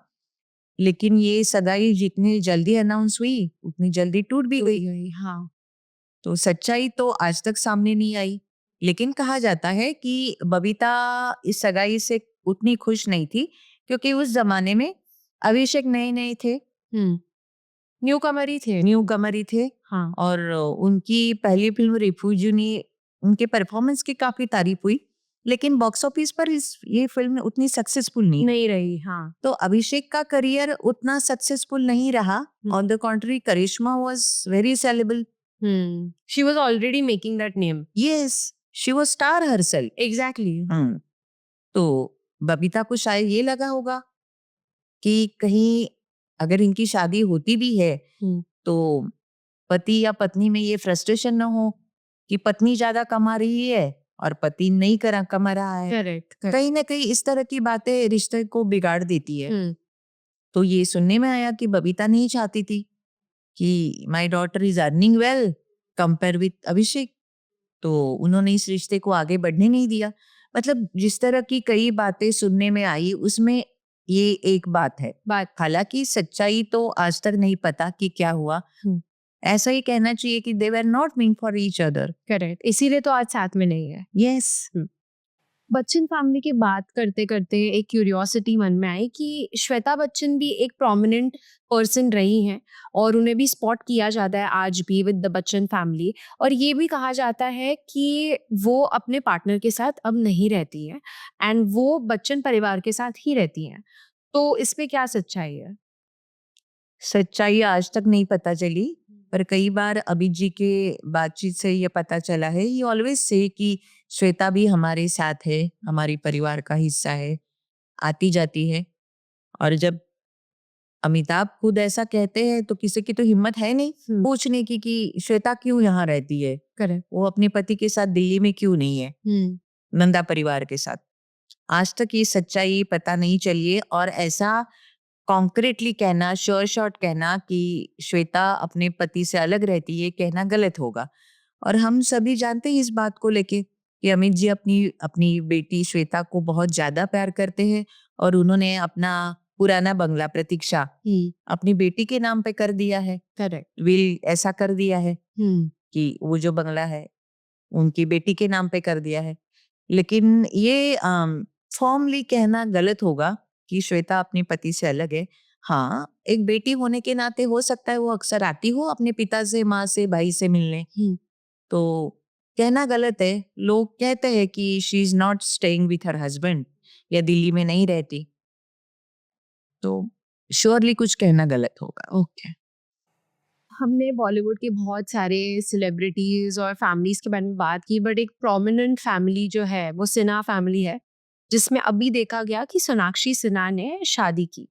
लेकिन ये सगाई जितनी जल्दी अनाउंस हुई उतनी जल्दी टूट भी गई। हाँ। तो सच्चाई तो आज तक सामने नहीं आई। लेकिन कहा जाता है कि बबीता इस सगाई से उतनी खुश नहीं थी क्योंकि उस जमाने में अभिषेक नए-नए थे, न्यू कमर ही थे। न्यू कमर ही थे हाँ, और उनकी पहली फिल्म रिफ्यूजी में उनके परफॉर्मेंस की काफ़ी तारीफ हुई, लेकिन बॉक्स ऑफिस पर ये फिल्म उतनी सक्सेसफुल नहीं। नहीं रही। हाँ। तो अभिषेक का करियर उतना सक्सेसफुल नहीं रहा। On the contrary Karisma was very saleable. She was already making that name. Yes, she was star herself. Exactly. तो बबीता को शायद ये लगा होगा कि कहीं अगर इनकी शादी होती भी है तो पति या पत्नी में ये फ्रस्ट्रेशन ना हो कि पत्नी ज्यादा कमा रही है और पति नहीं कमा रहा है। करेक्ट। कहीं ना कहीं इस तरह की बातें रिश्ते को बिगाड़ देती है। तो ये सुनने में आया कि बबीता नहीं चाहती थी कि my daughter is earning well compare with Abhishek, तो उन्होंने इस रिश्ते को आगे बढ़ने नहीं दिया। मतलब जिस तरह की कई बातें सुनने में आई उसमें ये एक बात है। हालांकि सच्चाई तो आज तक नहीं पता कि क्या हुआ। ऐसा ही कहना चाहिए कि they were not mean for each other. Correct, इसीलिए तो आज साथ में नहीं है। यस। बच्चन फैमिली की बात करते करते एक क्यूरियोसिटी मन में आई कि श्वेता बच्चन भी एक प्रोमिनेंट पर्सन रही हैं और उन्हें भी स्पॉट किया जाता है आज भी विद द बच्चन फैमिली, और ये भी कहा जाता है कि वो अपने पार्टनर के साथ अब नहीं रहती हैं एंड वो बच्चन परिवार के साथ ही रहती हैं। तो इस पे क्या सच्चाई है? सच्चाई आज तक नहीं पता चली, पर कई बार अभित जी के बातचीत से ये पता चला है। ये ऑलवेज से कि श्वेता भी हमारे साथ है, हमारी परिवार का हिस्सा है, आती जाती है। और जब अमिताभ खुद ऐसा कहते हैं तो किसी की तो हिम्मत है नहीं पूछने की कि श्वेता क्यों यहाँ रहती है, करेक्ट। वो अपने पति के साथ दिल्ली में क्यों नहीं है, नंदा परिवार के साथ। आज तक ये सच्चाई पता नहीं चली है और ऐसा कॉन्क्रीटली कहना, श्योर शॉट कहना कि श्वेता अपने पति से अलग रहती है, कहना गलत होगा। और हम सभी जानते हैं इस बात को लेके कि अमित जी अपनी अपनी बेटी श्वेता को बहुत ज्यादा प्यार करते हैं और उन्होंने अपना पुराना बंगला प्रतीक्षा अपनी बेटी के नाम पे कर दिया है। करेक्ट। विल ऐसा कर दिया है कि वो जो बंगला है उनकी बेटी के नाम पे कर दिया है। लेकिन ये फॉर्मली कहना गलत होगा कि श्वेता अपने पति से अलग है। हाँ, एक बेटी होने के नाते हो सकता है वो अक्सर आती हो अपने पिता से, माँ से, भाई से मिलने। तो कहना गलत है। लोग कहते हैं कि she is not staying with her husband या दिल्ली में नहीं रहती, तो श्योरली कुछ कहना गलत होगा। ओके। हमने बॉलीवुड के बहुत सारे सेलिब्रिटीज और फैमिलीज के बारे में बात की, बट एक प्रोमिनेंट फैमिली जो है वो सिन्हा फैमिली है, जिसमें अभी देखा गया कि सोनाक्षी सिन्हा ने शादी की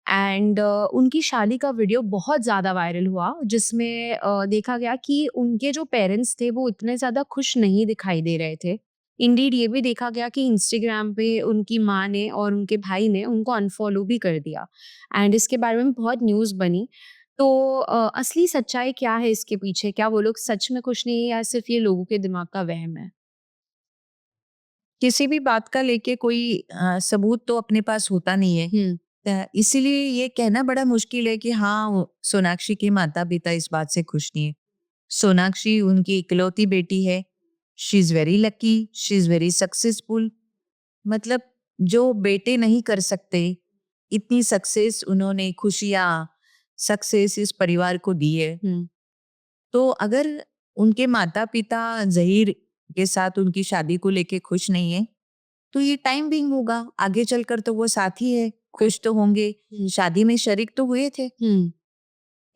एंड उनकी शादी का वीडियो बहुत ज़्यादा वायरल हुआ, जिसमें देखा गया कि उनके जो पेरेंट्स थे वो इतने ज़्यादा खुश नहीं दिखाई दे रहे थे। इंडीड ये भी देखा गया कि इंस्टाग्राम पे उनकी माँ ने और उनके भाई ने उनको अनफॉलो भी कर दिया एंड इसके बारे में बहुत न्यूज़ बनी। तो असली सच्चाई क्या है इसके पीछे? क्या वो लोग सच में खुश नहीं है या सिर्फ ये लोगों के दिमाग का वहम है? किसी भी बात का लेके कोई सबूत तो अपने पास होता नहीं है। इसीलिए ये कहना बड़ा मुश्किल है कि हाँ, सोनाक्षी के माता पिता इस बात से खुश नहीं है। सोनाक्षी उनकी इकलौती बेटी है। She is very lucky, she is very successful. मतलब जो बेटे नहीं कर सकते, इतनी सक्सेस उन्होंने, खुशियां, सक्सेस इस परिवार को दी है। तो अगर उनके माता पिता जहीर के साथ उनकी शादी को लेके खुश नहीं है, तो ये टाइम बिंग होगा। आगे चलकर तो वो साथ ही है, खुश तो होंगे, शादी में शरीक तो हुए थे।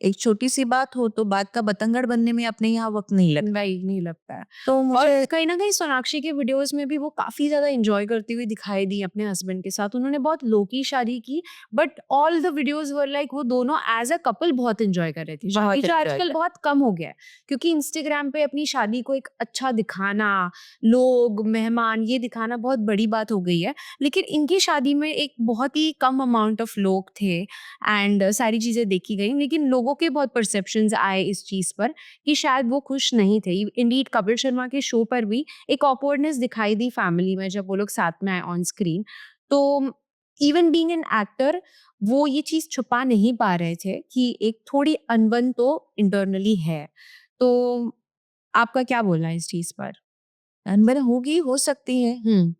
एक छोटी सी बात हो तो बात का बतंगड़ बनने में अपने यहाँ वक्त नहीं लगता। नहीं लगता है। तो और मुझे कहीं ना कहीं सोनाक्षी के वीडियोस में भी वो काफी ज्यादा एंजॉय करती हुई दिखाई दी अपने हस्बैंड के साथ। उन्होंने बहुत लो की शादी की, but all the videos were like वो दोनों एज अ कपल बहुत एंजॉय कर रहे थे शादी, जो आजकल बहुत कम हो गया है क्योंकि इंस्टाग्राम पे अपनी शादी को एक अच्छा दिखाना, लोग, मेहमान, ये दिखाना बहुत बड़ी बात हो गई है। लेकिन इनकी शादी में एक बहुत ही कम अमाउंट ऑफ लोग थे एंड सारी चीजें देखी गई, लेकिन लोगों के बहुत परसेप्शंस आए इस चीज पर कि शायद वो खुश नहीं थे। इंडीड कपिल शर्मा के शो पर भी एक ऑकवर्डनेस दिखाई दी फैमिली में जब वो लोग साथ में आए ऑन स्क्रीन। तो इवन बीइंग एन एक्टर वो ये चीज छुपा नहीं पा रहे थे कि एक थोड़ी अनबन तो इंटरनली है। तो आपका क्या बोलना है इस चीज पर? अनबन होगी, हो सकती है।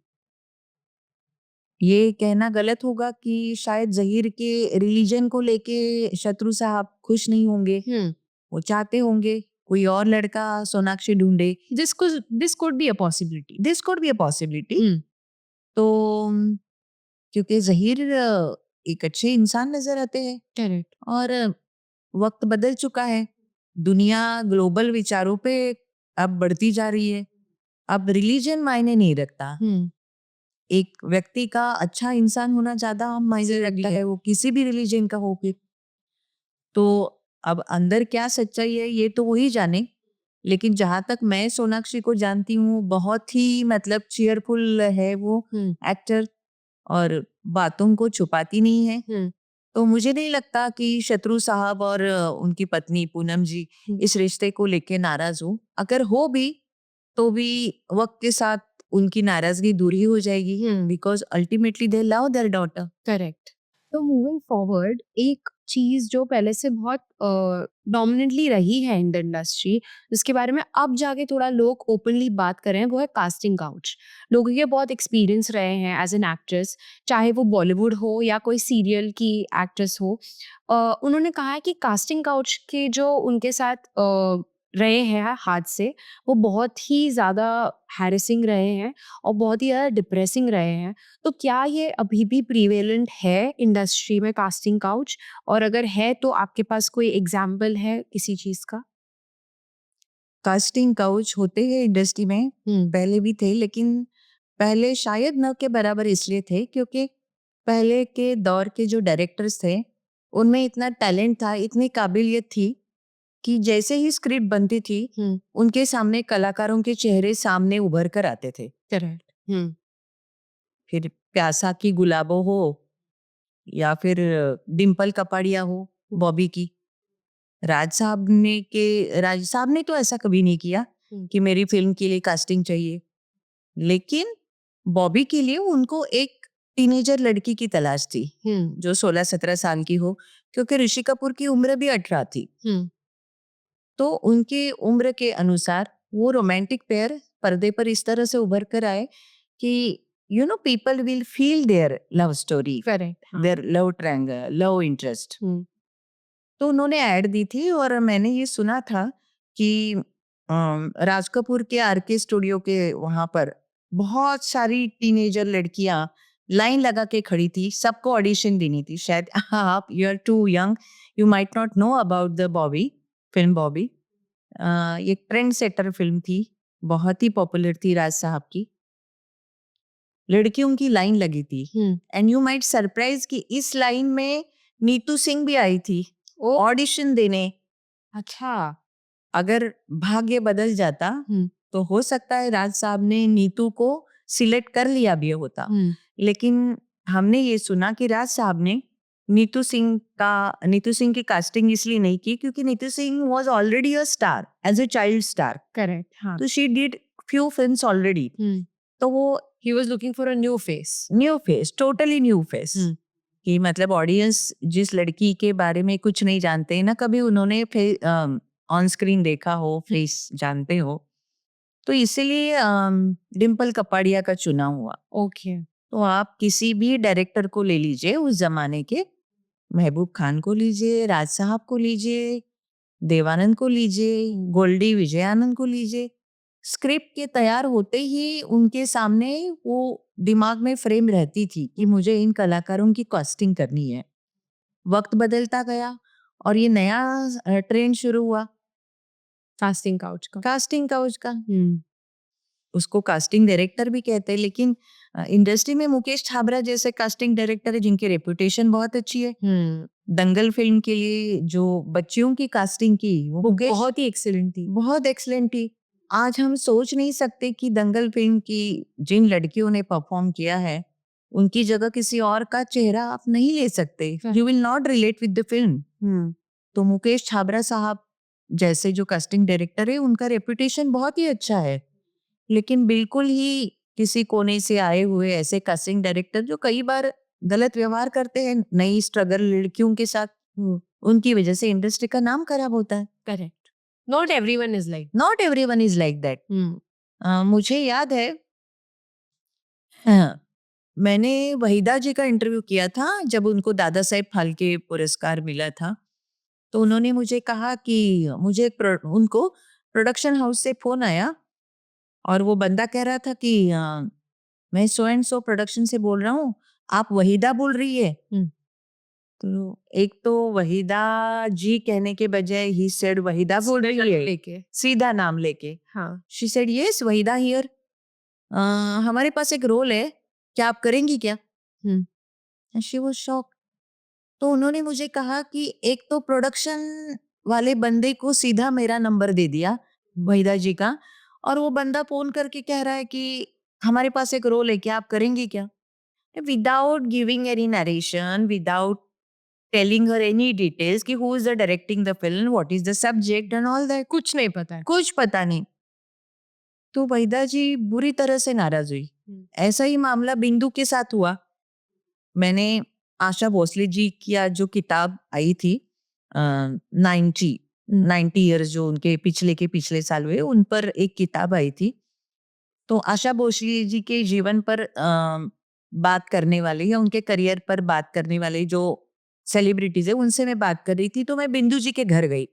ये कहना गलत होगा कि शायद जहीर के रिलीजन को लेके शत्रु साहब खुश नहीं होंगे। वो चाहते होंगे कोई और लड़का सोनाक्षी ढूंढे। This could be a possibility. This could be a possibility. तो क्योंकि जहीर एक अच्छे इंसान नजर आते हैं। करेक्ट। और वक्त बदल चुका है, दुनिया ग्लोबल विचारों पे अब बढ़ती जा रही है। अब रिलीजन मायने नहीं रखता। एक व्यक्ति का अच्छा इंसान होना ज्यादा मायने रखता है, वो किसी भी रिलीजन का हो फिर। तो अब अंदर क्या सच्चाई है ये तो वही जाने। लेकिन जहां तक मैं सोनाक्षी को जानती हूँ, बहुत ही मतलब चीयरफुल है वो एक्टर, और बातों को छुपाती नहीं है। तो मुझे नहीं लगता कि शत्रु साहब और उनकी पत्नी पूनम जी इस रिश्ते को लेके नाराज हो। अगर हो भी तो भी वक्त के साथ उनकी नाराजगी दूर ही हो जाएगी, because ultimately they love there daughter. Correct. तो मूविंग फॉरवर्ड, एक चीज जो पहले से बहुत डोमिनेटली रही है इन द इंडस्ट्री, जिसके बारे में अब जाके थोड़ा लोग ओपनली बात कर रहे हैं, वो है कास्टिंग काउच। लोगों के बहुत एक्सपीरियंस रहे हैं एज एन एक्ट्रेस, चाहे वो बॉलीवुड हो या कोई सीरियल की एक्ट्रेस हो। उन्होंने कहा है कि कास्टिंग काउच के जो उनके साथ रहे हैं हादसे, वो बहुत ही ज़्यादा हैरेसिंग रहे हैं और बहुत ही ज़्यादा डिप्रेसिंग रहे हैं। तो क्या ये अभी भी प्रीवेलेंट है इंडस्ट्री में कास्टिंग काउच? और अगर है तो आपके पास कोई एग्जाम्पल है किसी चीज़ का? कास्टिंग काउच होते हैं इंडस्ट्री में, पहले भी थे, लेकिन पहले शायद न के बराबर इसलिए थे क्योंकि पहले के दौर के जो डायरेक्टर्स थे उनमें इतना टैलेंट था, इतनी काबिलियत थी कि जैसे ही स्क्रिप्ट बनती थी उनके सामने कलाकारों के चेहरे सामने उभर कर आते थे। करेक्ट। फिर प्यासा की गुलाबो हो या फिर डिम्पल कपाड़िया हो बॉबी की। राज साहब ने तो ऐसा कभी नहीं किया कि मेरी फिल्म के लिए कास्टिंग चाहिए, लेकिन बॉबी के लिए उनको एक टीनेजर लड़की की तलाश थी जो 16-17 साल की हो, क्योंकि ऋषि कपूर की उम्र भी 18 थी। तो उनके उम्र के अनुसार वो रोमांटिक पेयर पर्दे पर इस तरह से उभर कर आए कि people will feel their love story, correct. Their love triangle, love interest. तो उन्होंने ऐड दी थी और मैंने ये सुना था कि राज कपूर के आरके स्टूडियो के वहां पर बहुत सारी टीनेजर लड़कियां लाइन लगा के खड़ी थी, सबको ऑडिशन देनी थी। शायद आप you are too young, you might not know about the Bobby, film Bobby. ये ट्रेंड सेटर फिल्म थी, बहुत ही पॉपुलर थी राज साहब की। लड़कियों की लाइन लगी थी एंड यू माइट सरप्राइज कि इस लाइन में नीतू सिंह भी आई थी ऑडिशन देने। अच्छा। अगर भाग्य बदल जाता तो हो सकता है राज साहब ने नीतू को सिलेक्ट कर लिया भी होता। लेकिन हमने ये सुना कि राज साहब ने नीतू सिंह की कास्टिंग इसलिए नहीं की क्योंकि Neetu Singh was already a star, as a child star. Correct. हाँ। तो she did few films already. तो वो he was looking for a new face, totally new face. कि मतलब ऑडियंस जिस लड़की के बारे में कुछ नहीं जानते ना, कभी उन्होंने ऑन स्क्रीन देखा हो, फेस जानते हो, तो इसीलिए डिम्पल कपाड़िया का चुना हुआ। ओके। तो आप किसी भी डायरेक्टर को ले लीजिए उस जमाने के, महबूब खान को लीजिए, राज साहब को लीजिए, देवानंद को लीजिए, गोल्डी विजयानंद को लीजिए, स्क्रिप्ट के तैयार होते ही उनके सामने वो दिमाग में फ्रेम रहती थी कि मुझे इन कलाकारों की कास्टिंग करनी है। वक्त बदलता गया और ये नया ट्रेंड शुरू हुआ कास्टिंग काउच का। उसको कास्टिंग डायरेक्टर भी कहते हैं, लेकिन इंडस्ट्री में मुकेश छाबरा जैसे कास्टिंग डायरेक्टर है जिनकी रेपुटेशन बहुत अच्छी है। दंगल फिल्म के लिए जो बच्चियों की कास्टिंग की वो बहुत ही एक्सीलेंट थी, बहुत एक्सीलेंट थी। आज हम सोच नहीं सकते कि दंगल फिल्म की जिन लड़कियों ने परफॉर्म किया है उनकी जगह किसी और का चेहरा आप नहीं ले सकते। You will not relate with the film. तो मुकेश छाबरा साहब जैसे जो कास्टिंग डायरेक्टर है उनका रेपुटेशन बहुत ही अच्छा है, लेकिन बिल्कुल ही किसी कोने से आए हुए ऐसे कास्टिंग डायरेक्टर जो कई बार गलत व्यवहार करते हैं नई स्ट्रगल लड़कियों के साथ, उनकी वजह से इंडस्ट्री का नाम खराब होता है। Correct. Not everyone is like that. मुझे याद है, हाँ, मैंने वहीदा जी का इंटरव्यू किया था जब उनको दादा साहेब फाल्के पुरस्कार मिला था। तो उन्होंने मुझे कहा कि मुझे उनको प्रोडक्शन हाउस से फोन आया और वो बंदा कह रहा था कि मैं सो एंड सो प्रोडक्शन से बोल रहा हूँ, आप वहीदा बोल रही है। तो एक तो वहीदा जी कहने के बजाय ही सेड वहीदा बोल रही है, लेके सीधा नाम लेके। हाँ she said yes Waheeda here, हमारे पास एक रोल है, क्या आप करेंगी क्या? She was shock. तो उन्होंने मुझे कहा कि एक तो प्रोडक्शन वाले बंदे को सीधा मेरा नंबर दे दिया वहीदा जी का, और वो बंदा फोन करके कह रहा है कि हमारे पास एक रोल है, क्या आप करेंगी क्या? Without giving any narration, without telling her any details कि who is the directing the film, what is the subject and all that, कुछ नहीं पता है। कुछ पता नहीं। तो वहीदा जी बुरी तरह से नाराज हुई। ऐसा ही मामला बिंदु के साथ हुआ। मैंने आशा भोसले जी की आज जो किताब आई थी 90 ईयर्स, जो उनके पिछले के पिछले साल हुए, उन पर एक किताब आई थी। तो आशा भोसले जी के जीवन पर बात करने वाले या उनके करियर पर बात करने वाले जो सेलिब्रिटीज है उनसे मैं बात कर रही थी। तो मैं बिंदु जी के घर गई,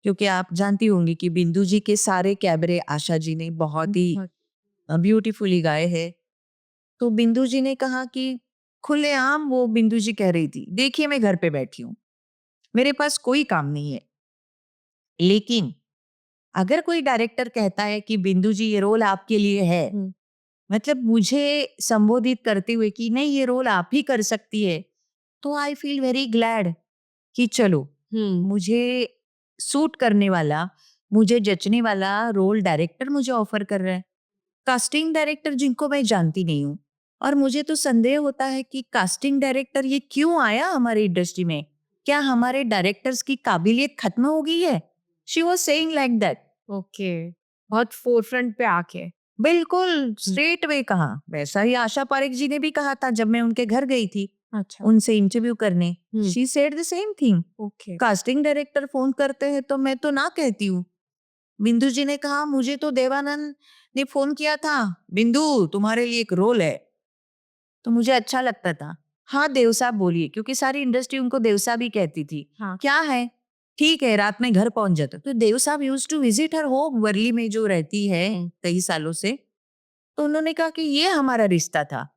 क्योंकि आप जानती होंगी कि बिंदु जी के सारे कैबरे आशा जी ने बहुत ही ब्यूटीफुली गाए हैं। तो बिंदु जी ने कहा कि खुलेआम वो बिंदु जी कह रही थी, देखिए मैं घर पे बैठी हूँ, मेरे पास कोई काम नहीं है, लेकिन अगर कोई डायरेक्टर कहता है कि बिंदु जी ये रोल आपके लिए है, मतलब मुझे संबोधित करते हुए कि नहीं ये रोल आप ही कर सकती है, तो आई फील वेरी ग्लैड कि चलो मुझे सूट करने वाला, मुझे जचने वाला रोल डायरेक्टर मुझे ऑफर कर रहा है। कास्टिंग डायरेक्टर जिनको मैं जानती नहीं हूँ, और मुझे तो संदेह होता है कि कास्टिंग डायरेक्टर ये क्यों आया हमारे इंडस्ट्री में, क्या हमारे डायरेक्टर्स की काबिलियत खत्म हो गई है? She was saying like that. Okay, बहुत फोरफ्रंट पे आके बिल्कुल स्ट्रेट वे कहा। वैसा ही आशा पारेख जी ने भी कहा था जब मैं उनके घर गई थी अच्छा उनसे इंटरव्यू करने। She said the same thing. Okay casting director phone करते हैं तो मैं तो ना कहती हूँ। बिंदु जी ने कहा मुझे तो देवानंद ने फोन किया था, बिंदु तुम्हारे लिए एक रोल है। तो मुझे अच्छा लगता था, हाँ देव साहब बोलिए, क्योंकि सारी इंडस्ट्री उनको देव साहब ही कहती थी। हाँ। क्या है, ठीक है, रात में घर पहुंच जाता। तो देव साहब use to visit her home, Worli में जो रहती है कई सालों से। तो उन्होंने कहा कि ये हमारा रिश्ता था,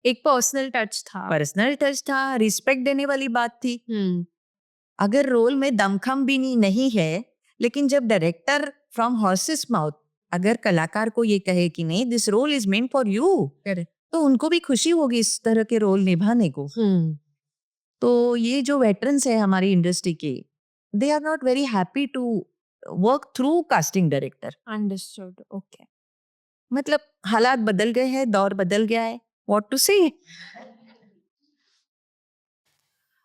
एक पर्सनल टच था, रिस्पेक्ट देने वाली बात थी। अगर रोल में दमखम भी नहीं है, लेकिन जब डायरेक्टर फ्रॉम हॉर्सेस माउथ अगर कलाकार को ये कहे कि नहीं this role is meant for you, तो उनको भी खुशी होगी इस तरह के रोल निभाने को। तो ये जो वेटरन्स है हमारी इंडस्ट्री के, they are not very happy to work through casting director. Understood okay. मतलब हालात बदल गए हैं, दौर बदल गया है, व्हाट टू से।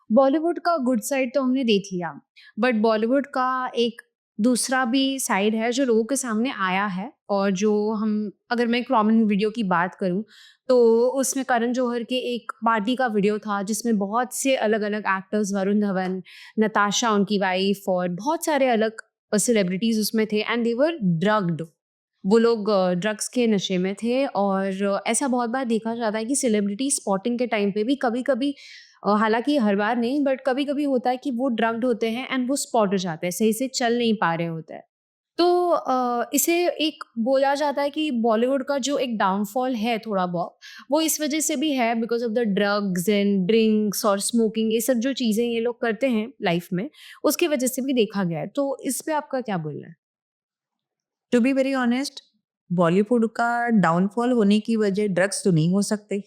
बॉलीवुड का गुड साइड तो हमने देख लिया, बट बॉलीवुड का एक दूसरा भी साइड है जो लोगों के सामने आया है, और जो हम अगर मैं प्रॉमिनेंट वीडियो की बात करूं तो उसमें करण जौहर के एक पार्टी का वीडियो था जिसमें बहुत से अलग अलग एक्टर्स, वरुण धवन, नताशा उनकी वाइफ, और बहुत सारे अलग सेलिब्रिटीज उसमें थे, एंड दे वर ड्रग्ड। वो लोग ड्रग्स के नशे में थे, और ऐसा बहुत बार देखा जाता है कि सेलिब्रिटी स्पॉटिंग के टाइम पे भी कभी कभी, हालांकि हर बार नहीं बट कभी कभी होता है कि वो ड्रग्ड होते हैं एंड वो स्पॉट हो जाते हैं, सही से चल नहीं पा रहे होते हैं। तो इसे एक बोला जाता है कि बॉलीवुड का जो एक डाउनफॉल है थोड़ा बहुत, वो इस वजह से भी है, because of the drugs and drinks और स्मोकिंग, ये सब जो चीज़ें ये लोग करते हैं लाइफ में, उसकी वजह से भी देखा गया है। तो इस पे आपका क्या बोलना है? To be very honest, Bollywood का डाउनफॉल होने की वजह ड्रग्स तो नहीं हो सकते।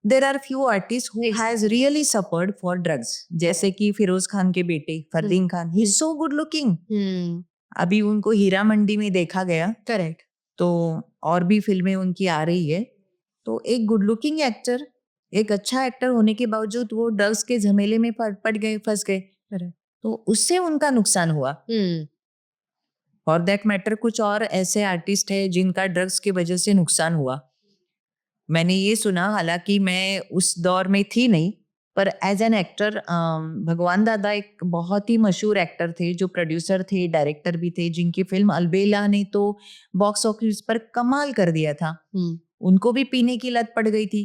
There are few artist who has really suffered for drugs, जैसे कि फिरोज खान के बेटे Fardeen Khan, he is so good looking. अभी उनको हीरा मंडी में देखा गया, करेक्ट। तो और भी फिल्में उनकी आ रही है। तो एक गुड लुकिंग एक्टर, एक अच्छा एक्टर होने के बावजूद वो ड्रग्स के झमेले में पड़ गए, फंस गए, तो उससे उनका नुकसान हुआ। फॉर दैट मैटर कुछ और ऐसे आर्टिस्ट है जिनका ड्रग्स की वजह से नुकसान हुआ। मैंने ये सुना, हालांकि मैं उस दौर में थी नहीं, पर एज एन एक्टर भगवान दादा एक बहुत ही मशहूर एक्टर थे, जो प्रोड्यूसर थे, डायरेक्टर भी थे, जिनकी फिल्म अलबेला ने तो बॉक्स ऑफिस पर कमाल कर दिया था। उनको भी पीने की लत पड़ गई थी,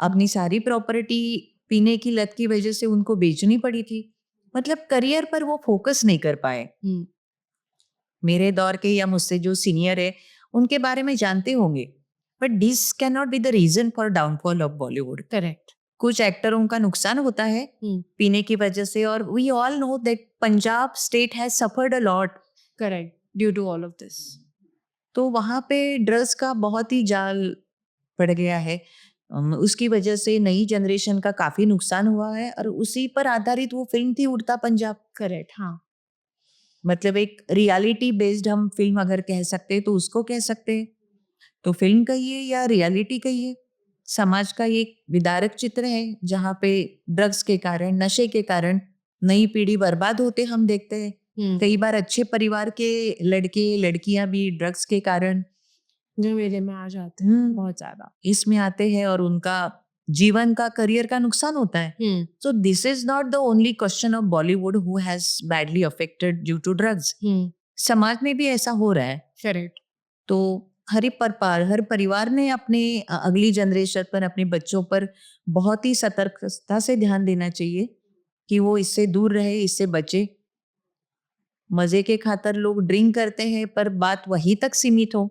अपनी सारी प्रॉपर्टी पीने की लत की वजह से उनको बेचनी पड़ी थी। मतलब करियर पर वो फोकस नहीं कर पाए। मेरे दौर के या मुझसे जो सीनियर है उनके बारे में जानते होंगे, but this can not be the reason for downfall of Bollywood. Correct. कुछ एक्टरों का नुकसान होता है पीने की वजह से, और we all know that Punjab state has suffered a lot. Correct, due to all of this. तो वहाँ पे ड्रग्स का बहुत ही जाल पड़ गया है। उसकी वजह से नई जनरेशन का काफी नुकसान हुआ है, और उसी पर आधारित वो फिल्म थी उड़ता पंजाब। करेक्ट, हाँ। मतलब एक रियलिटी बेस्ड हम फिल्म अगर कह सकते हैं तो उसको कह सकते हैं। तो फिल्म कहिए या रियलिटी कहिए, समाज का एक विदारक चित्र है जहाँ पे ड्रग्स के कारण, नशे के कारण नई पीढ़ी बर्बाद होते हम देखते हैं। कई बार अच्छे परिवार के लड़के लड़कियां भी ड्रग्स के कारण झमेले में आ जाते हैं बहुत ज्यादा, इसमें आते हैं और उनका जीवन का, करियर का नुकसान होता है। So this is not the only question of Bollywood who has badly affected due to drugs. समाज में भी ऐसा हो रहा है। करेक्ट। तो हर परिवार ने अपने अगली जनरेशन पर, अपने बच्चों पर बहुत ही सतर्कता से ध्यान देना चाहिए कि वो इससे दूर रहे, इससे बचे। मजे के खातर लोग ड्रिंक करते हैं, पर बात वहीं तक सीमित हो।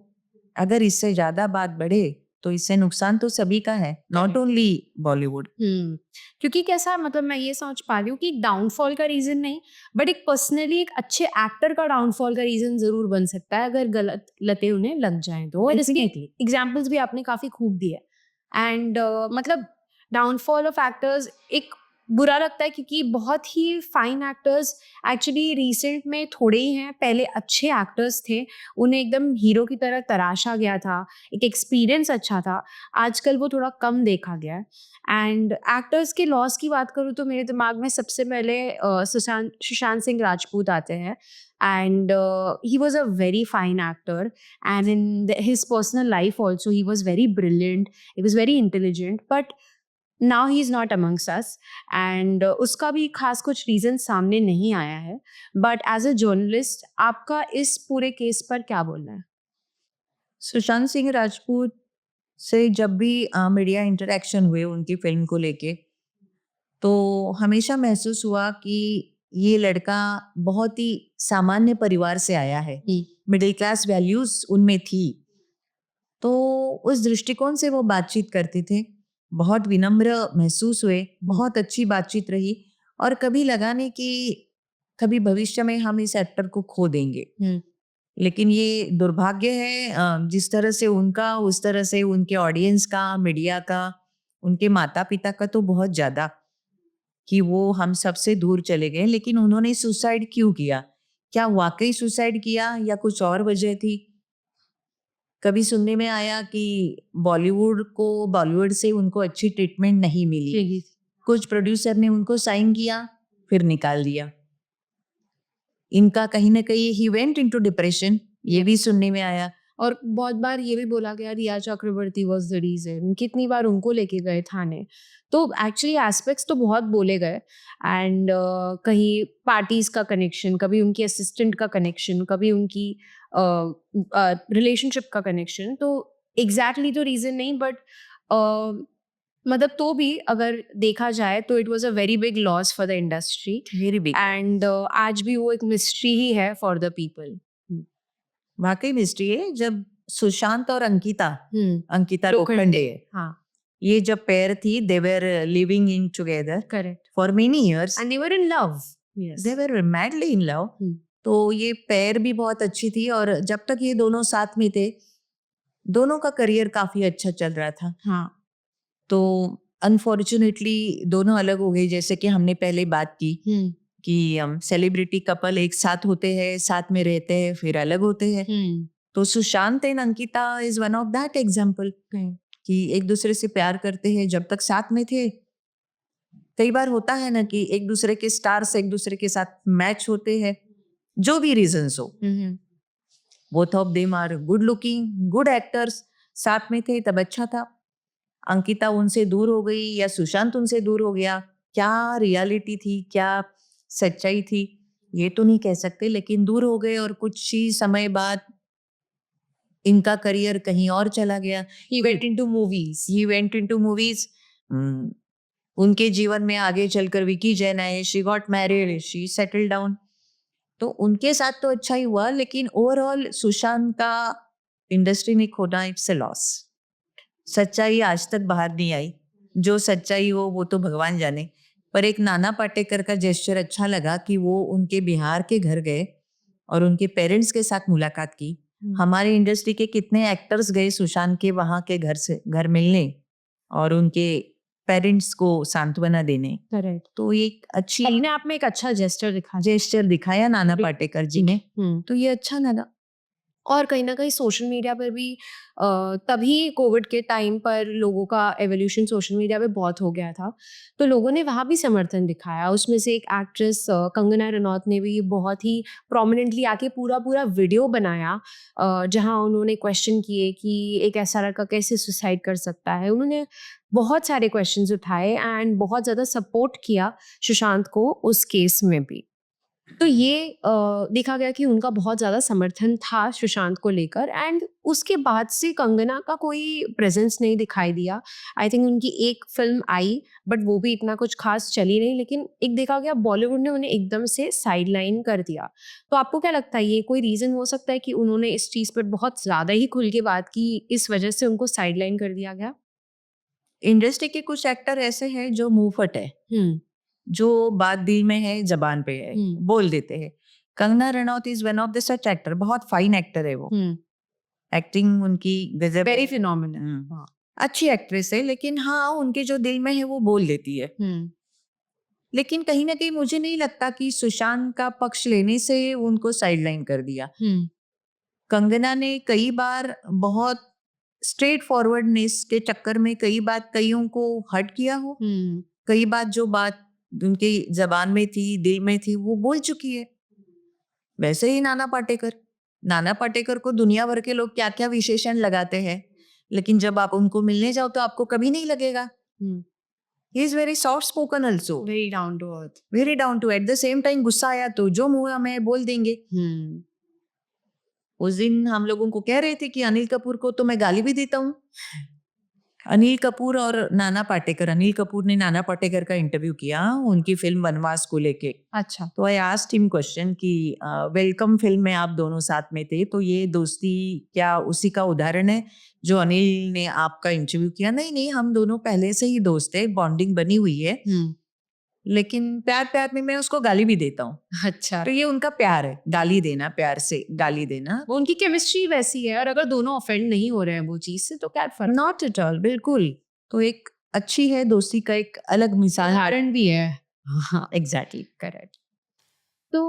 अगर इससे ज्यादा बात बढ़े तो इससे नुकसान तो सभी का है, नॉट ओनली बॉलीवुड। क्योंकि कैसा, मतलब मैं ये समझ पा रही हूँ कि डाउनफॉल का रीजन नहीं, बट एक पर्सनली एक अच्छे एक्टर का डाउनफॉल का रीजन जरूर बन सकता है अगर गलत लतें उन्हें लग जाएं तो। और इसके एग्जाम्पल्स भी आपने काफी खूब दिए। एंड मतलब डाउनफॉल ऑफ एक्टर्स एक बुरा लगता है क्योंकि बहुत ही फाइन एक्टर्स एक्चुअली रिसेंट में थोड़े ही हैं। पहले अच्छे एक्टर्स थे, उन्हें एकदम हीरो की तरह तराशा गया था, एक एक्सपीरियंस अच्छा था। आजकल वो थोड़ा कम देखा गया है। एंड एक्टर्स के लॉस की बात करूँ तो मेरे दिमाग में सबसे पहले सुशांत सिंह राजपूत आते हैं। And he was a very fine actor, and in his personal life also he was very brilliant, he was very intelligent, but now he is not amongst us, and उसका भी खास कुछ रीज़न सामने नहीं आया है। बट एज अ जर्नलिस्ट आपका इस पूरे केस पर क्या बोलना है? सुशांत सिंह राजपूत से जब भी मीडिया इंटरेक्शन हुए उनकी फिल्म को लेके, तो हमेशा महसूस हुआ कि ये लड़का बहुत ही सामान्य परिवार से आया है, मिडिल क्लास वैल्यूज उनमें थी। तो उस दृष्टिकोण से वो बातचीत करते थे, बहुत विनम्र महसूस हुए, बहुत अच्छी बातचीत रही, और कभी लगा नहीं कि कभी भविष्य में हम इस एक्टर को खो देंगे। लेकिन ये दुर्भाग्य है, जिस तरह से उनका, उस तरह से उनके ऑडियंस का, मीडिया का, उनके माता पिता का तो बहुत ज्यादा, कि वो हम सबसे दूर चले गए। लेकिन उन्होंने सुसाइड क्यों किया? क्या वाकई सुसाइड किया या कुछ और वजह थी? कभी सुनने में आया कि बॉलीवुड से उनको अच्छी ट्रीटमेंट नहीं मिली, कुछ प्रोड्यूसर ने उनको साइन किया फिर निकाल दिया। इनका कहीं ना कहीं ही वेंट इनटू डिप्रेशन, ये भी सुनने में आया। और बहुत बार ये भी बोला गया रिया चक्रवर्ती वाज द रीजन, कितनी बार उनको लेके गए थाने। तो एक्चुअली एस्पेक्ट्स तो बहुत बोले गए। एंड कहीं पार्टीज का कनेक्शन, कभी उनकी असिस्टेंट का कनेक्शन, कभी उनकी रिलेशनशिप का कनेक्शन। तो एग्जैक्टली तो रीजन नहीं, बट मतलब तो भी अगर देखा जाए तो it was a very big loss for the industry, very big. And आज भी वो एक मिस्ट्री ही है फॉर द पीपल। वाकई मिस्ट्री है। जब सुशांत और अंकिता लोखंडे, हाँ, ये जब पेयर थी, they were living in together correct, for many years and they were in love, they were madly in love. तो ये पेयर भी बहुत अच्छी थी, और जब तक ये दोनों साथ में थे, दोनों का करियर काफी अच्छा चल रहा था। हाँ। तो अनफॉर्चुनेटली दोनों अलग हो गए, जैसे कि हमने पहले बात की कि सेलिब्रिटी कपल एक साथ होते हैं, साथ में रहते हैं, फिर अलग होते हैं। तो Sushant and Ankita is one of that example, कि एक दूसरे से प्यार करते हैं जब तक साथ में थे। कई बार होता है ना कि एक दूसरे के स्टार्स एक दूसरे के साथ मैच होते हैं, जो भी रीजंस हो। Both of them are good looking, good actors, साथ में थे तब अच्छा था। अंकिता उनसे दूर हो गई या सुशांत उनसे दूर हो गया, क्या रियलिटी थी, क्या सच्चाई थी, ये तो नहीं कह सकते, लेकिन दूर हो गए और कुछ ही समय बाद इनका करियर कहीं और चला गया। He went into movies. He went into movies. उनके जीवन में आगे चलकर विकी जैन आए, she got married, she settle down. तो उनके साथ तो अच्छा ही हुआ, लेकिन ओवरऑल सुशांत का इंडस्ट्री में खोना इट्स अ लॉस। सच्चाई आज तक बाहर नहीं आई, जो सच्चाई हो वो तो भगवान जाने। पर एक नाना पाटेकर का जेस्चर अच्छा लगा कि वो उनके बिहार के घर गए और उनके पेरेंट्स के साथ मुलाकात की। हमारे इंडस्ट्री के कितने एक्टर्स गए सुशांत के वहां के घर मिलने और उनके पेरेंट्स को सांत्वना देने। करेक्ट। तो एक अच्छी अपने आप में एक अच्छा जेस्चर दिखाया नाना पाटेकर जी ने, तो ये अच्छा लगा। और कहीं ना कहीं सोशल मीडिया पर भी तभी कोविड के टाइम पर लोगों का एवोल्यूशन सोशल मीडिया पे बहुत हो गया था, तो लोगों ने वहाँ भी समर्थन दिखाया। उसमें से एक एक्ट्रेस कंगना रनौत ने भी बहुत ही प्रोमिनेंटली आके पूरा पूरा वीडियो बनाया, जहाँ उन्होंने क्वेश्चन किए कि एक ऐसा लड़का कैसे सुसाइड कर सकता है। उन्होंने बहुत सारे क्वेश्चंस उठाए एंड बहुत ज़्यादा सपोर्ट किया सुशांत को उस केस में भी। तो ये देखा गया कि उनका बहुत ज़्यादा समर्थन था सुशांत को लेकर, एंड उसके बाद से कंगना का कोई प्रेजेंस नहीं दिखाई दिया। आई थिंक उनकी एक फिल्म आई, बट वो भी इतना कुछ खास चली नहीं, लेकिन एक देखा गया बॉलीवुड ने उन्हें एकदम से साइडलाइन कर दिया। तो आपको क्या लगता है, ये कोई रीज़न हो सकता है कि उन्होंने इस चीज़ पर बहुत ज़्यादा ही खुल के बात की, इस वजह से उनको साइडलाइन कर दिया गया? इंडस्ट्री के कुछ एक्टर ऐसे हैं जो मुंह फट है, जो बात दिल में है, जबान पे है, बोल देते हैं। Kangana Ranaut is one of the such actor, बहुत फाइन एक्टर है वो। एक्टिंग उनकी गजब, वेरी फिनोमिनल। अच्छी एक्ट्रेस है, लेकिन हाँ उनके जो दिल में है वो बोल देती है। लेकिन कहीं ना कहीं मुझे नहीं लगता कि सुशांत का पक्ष लेने से उनको साइडलाइन कर दिया। कंगना ने कई बार बहुत स्ट्रेट फॉरवर्डनेस के चक्कर में कई बार कईयों को हर्ट किया हो, कई बार जो बात उनकी जबान में थी, दिल में थी, वो बोल चुकी है। वैसे ही नाना पाटेकर को दुनिया भर के लोग क्या क्या विशेषण लगाते हैं, लेकिन जब आप उनको मिलने जाओ तो आपको कभी नहीं लगेगा। He is very soft spoken also, very down to earth. Very down to, at the same time गुस्सा आया तो जो मुंह में बोल देंगे। उस दिन हम लोगों को कह रहे थे कि अनिल कपूर को तो मैं गाली भी देता हूँ। अनिल कपूर और नाना पाटेकर, अनिल कपूर ने नाना पाटेकर का इंटरव्यू किया उनकी फिल्म वनवास को लेके। अच्छा। तो आई आस्क्ड हिम क्वेश्चन कि वेलकम फिल्म में आप दोनों साथ में थे, तो ये दोस्ती क्या उसी का उदाहरण है जो अनिल ने आपका इंटरव्यू किया? नहीं नहीं, हम दोनों पहले से ही दोस्त है, बॉन्डिंग बनी हुई है, लेकिन प्यार प्यार में मैं उसको गाली भी देता हूँ। अच्छा। तो ये उनका प्यार है, गाली देना, प्यार से गाली देना। वो उनकी केमिस्ट्री वैसी है, और अगर दोनों ऑफेंड नहीं हो रहे हैं वो चीज से, तो क्या फर्क? नॉट एट ऑल, बिल्कुल। तो एक अच्छी है दोस्ती का, एक अलग मिसाल उदाहरण भी है। हाँ एग्जैक्टली, करेक्ट। तो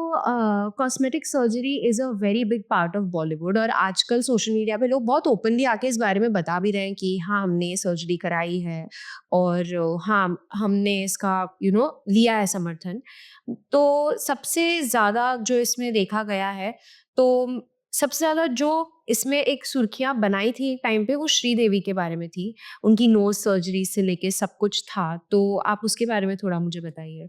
cosmetic surgery is a very big part of Bollywood, और आजकल सोशल मीडिया पे लोग बहुत ओपनली आके इस बारे में बता भी रहे हैं कि हाँ हमने सर्जरी कराई है, और हाँ हमने इसका लिया है समर्थन। तो सबसे ज़्यादा जो इसमें देखा गया है, तो सबसे ज़्यादा जो इसमें एक सुर्खियाँ बनाई थी एक टाइम पे, वो श्रीदेवी के बारे में थी। उनकी नोज सर्जरी से लेके सब कुछ था, तो आप उसके बारे में थोड़ा मुझे बताइए।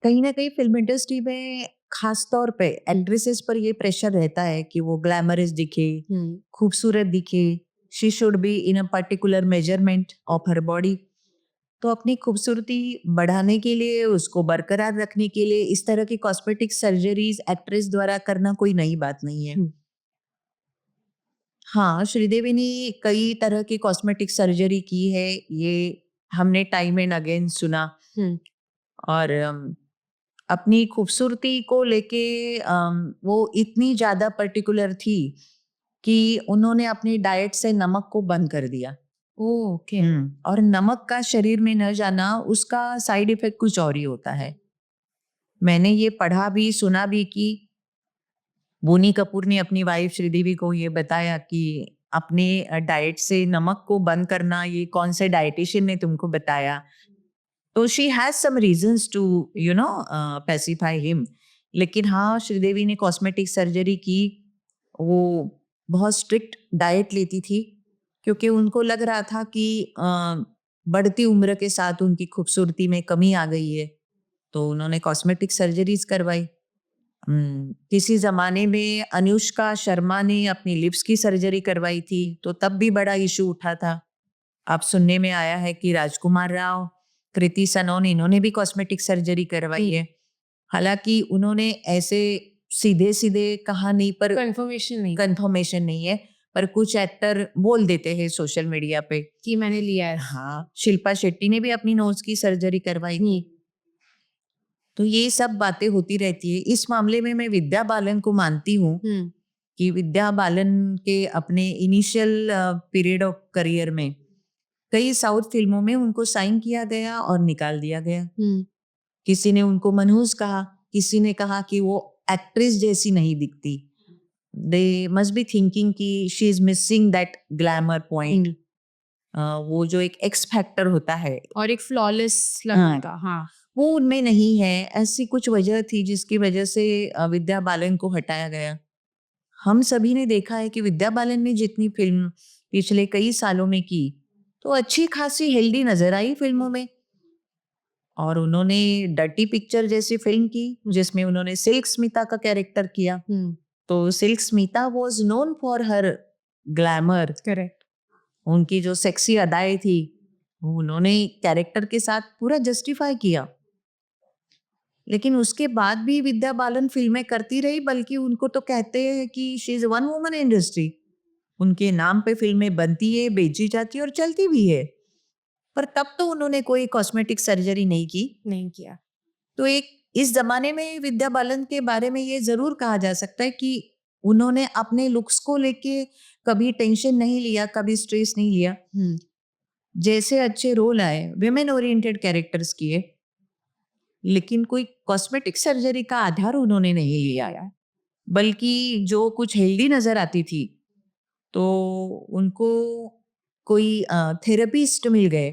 कहीं ना कहीं फिल्म इंडस्ट्री में खास तौर पे एक्ट्रेसेस पर ये प्रेशर रहता है कि वो ग्लैमरस दिखे, खूबसूरत दिखे, she should be in a particular measurement of her body. तो अपनी खूबसूरती बढ़ाने के लिए, उसको बरकरार रखने के लिए इस तरह की कॉस्मेटिक सर्जरीज एक्ट्रेस द्वारा करना कोई नई बात नहीं है। हाँ, श्रीदेवी ने कई तरह की कॉस्मेटिक सर्जरी की है, ये हमने टाइम एंड अगेन सुना। और अपनी खूबसूरती को लेके वो इतनी ज्यादा पर्टिकुलर थी कि उन्होंने अपनी डाइट से नमक को बंद कर दिया। ओके। और नमक का शरीर में न जाना, उसका साइड इफेक्ट कुछ और ही होता है। मैंने ये पढ़ा भी, सुना भी कि बोनी कपूर ने अपनी वाइफ श्रीदेवी को ये बताया कि अपने डाइट से नमक को बंद करना ये कौन से डाइटिशियन ने तुमको बताया? तो she has some reasons to pacify him. लेकिन हाँ, श्रीदेवी ने कॉस्मेटिक सर्जरी की, वो बहुत स्ट्रिक्ट डाइट लेती थी क्योंकि उनको लग रहा था कि बढ़ती उम्र के साथ उनकी खूबसूरती में कमी आ गई है, तो उन्होंने कॉस्मेटिक सर्जरीज करवाई। किसी ज़माने में अनुष्का शर्मा ने अपनी लिप्स की सर्जरी करवाई थी, तो तब भी बड़ा इशू उठा था। अब सुनने में आया है कि राजकुमार राव, कृति सनोन, इन्होंने भी कॉस्मेटिक सर्जरी करवाई है। हालांकि उन्होंने ऐसे सीधे-सीधे कहा नहीं, पर कंफर्मेशन नहीं है, पर कुछ एक्टर बोल देते हैं सोशल मीडिया पे कि मैंने लिया है। हाँ, शिल्पा शेट्टी ने भी अपनी नोज की सर्जरी करवाई थी। तो ये सब बातें होती रहती है। इस मामले में मैं विद्या बालन को मानती हूँ कि विद्या बालन के अपने इनिशियल पीरियड ऑफ करियर में कई साउथ फिल्मों में उनको साइन किया गया और निकाल दिया गया। किसी ने उनको मनहूस कहा, किसी ने कहा कि वो एक्ट्रेस जैसी नहीं दिखती। दे मस्ट बी थिंकिंग कि she is missing that glamour point, वो जो एक एक्स फैक्टर होता है और एक फ्लॉलेस लगता, हाँ, वो उनमें नहीं है। ऐसी कुछ वजह थी जिसकी वजह से विद्या बालन को हटाया गया। हम सभी ने देखा है कि विद्या बालन ने जितनी फिल्म पिछले कई सालों में की, तो अच्छी खासी हेल्दी नजर आई फिल्मों में। और उन्होंने डर्टी पिक्चर जैसी फिल्म की जिसमें उन्होंने सिल्क स्मिता का कैरेक्टर किया। तो silk Smita was known for her glamour. Correct. उनकी जो सेक्सी अदाएं थी, उन्होंने कैरेक्टर के साथ पूरा जस्टिफाई किया। लेकिन उसके बाद भी विद्या बालन फिल्में करती रही, बल्कि उनको तो कहते हैं कि she is one woman industry. उनके नाम पे फिल्में बनती है, बेची जाती है और चलती भी है। पर तब तो उन्होंने कोई कॉस्मेटिक सर्जरी नहीं किया। तो एक इस जमाने में विद्या बालन के बारे में ये जरूर कहा जा सकता है कि उन्होंने अपने लुक्स को लेके कभी टेंशन नहीं लिया, कभी स्ट्रेस नहीं लिया। जैसे अच्छे रोल आए, विमेन ओरिएंटेड कैरेक्टर्स किए, लेकिन कोई कॉस्मेटिक सर्जरी का आधार उन्होंने नहीं लिया। बल्कि जो कुछ हेल्दी नजर आती थी, तो उनको कोई थेरेपिस्ट मिल गए,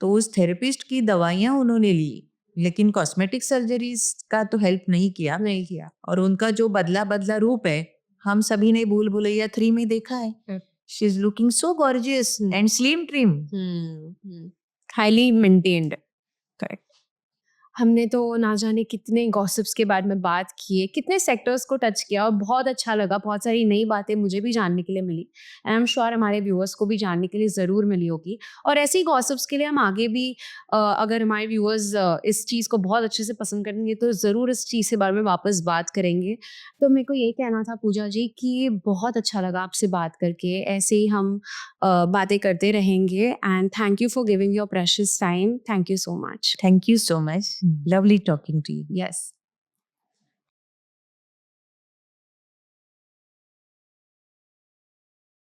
तो उस थेरेपिस्ट की दवाइयाँ उन्होंने ली, लेकिन कॉस्मेटिक सर्जरीज का तो हेल्प नहीं किया। और उनका जो बदला बदला रूप है, हम सभी ने भूल भुलैया 3 में देखा है। She is looking so gorgeous and slim trim, highly maintained. Correct. हमने तो ना जाने कितने गॉसिप्स के बारे में बात किए, कितने सेक्टर्स को टच किया, और बहुत अच्छा लगा। बहुत सारी नई बातें मुझे भी जानने के लिए मिली, एंड आई एम श्योर हमारे व्यूअर्स को भी जानने के लिए ज़रूर मिली होगी। और ऐसे ही गॉसिप्स के लिए हम आगे भी अगर हमारे व्यूअर्स इस चीज़ को बहुत अच्छे से पसंद करेंगे तो ज़रूर इस चीज़ के बारे में वापस बात करेंगे। तो मेरे को ये कहना था पूजा जी कि बहुत अच्छा लगा आपसे बात करके। ऐसे ही हम बातें करते रहेंगे, and thank you for giving your precious time. Thank you so much. Thank you so much, lovely talking to you. Yes.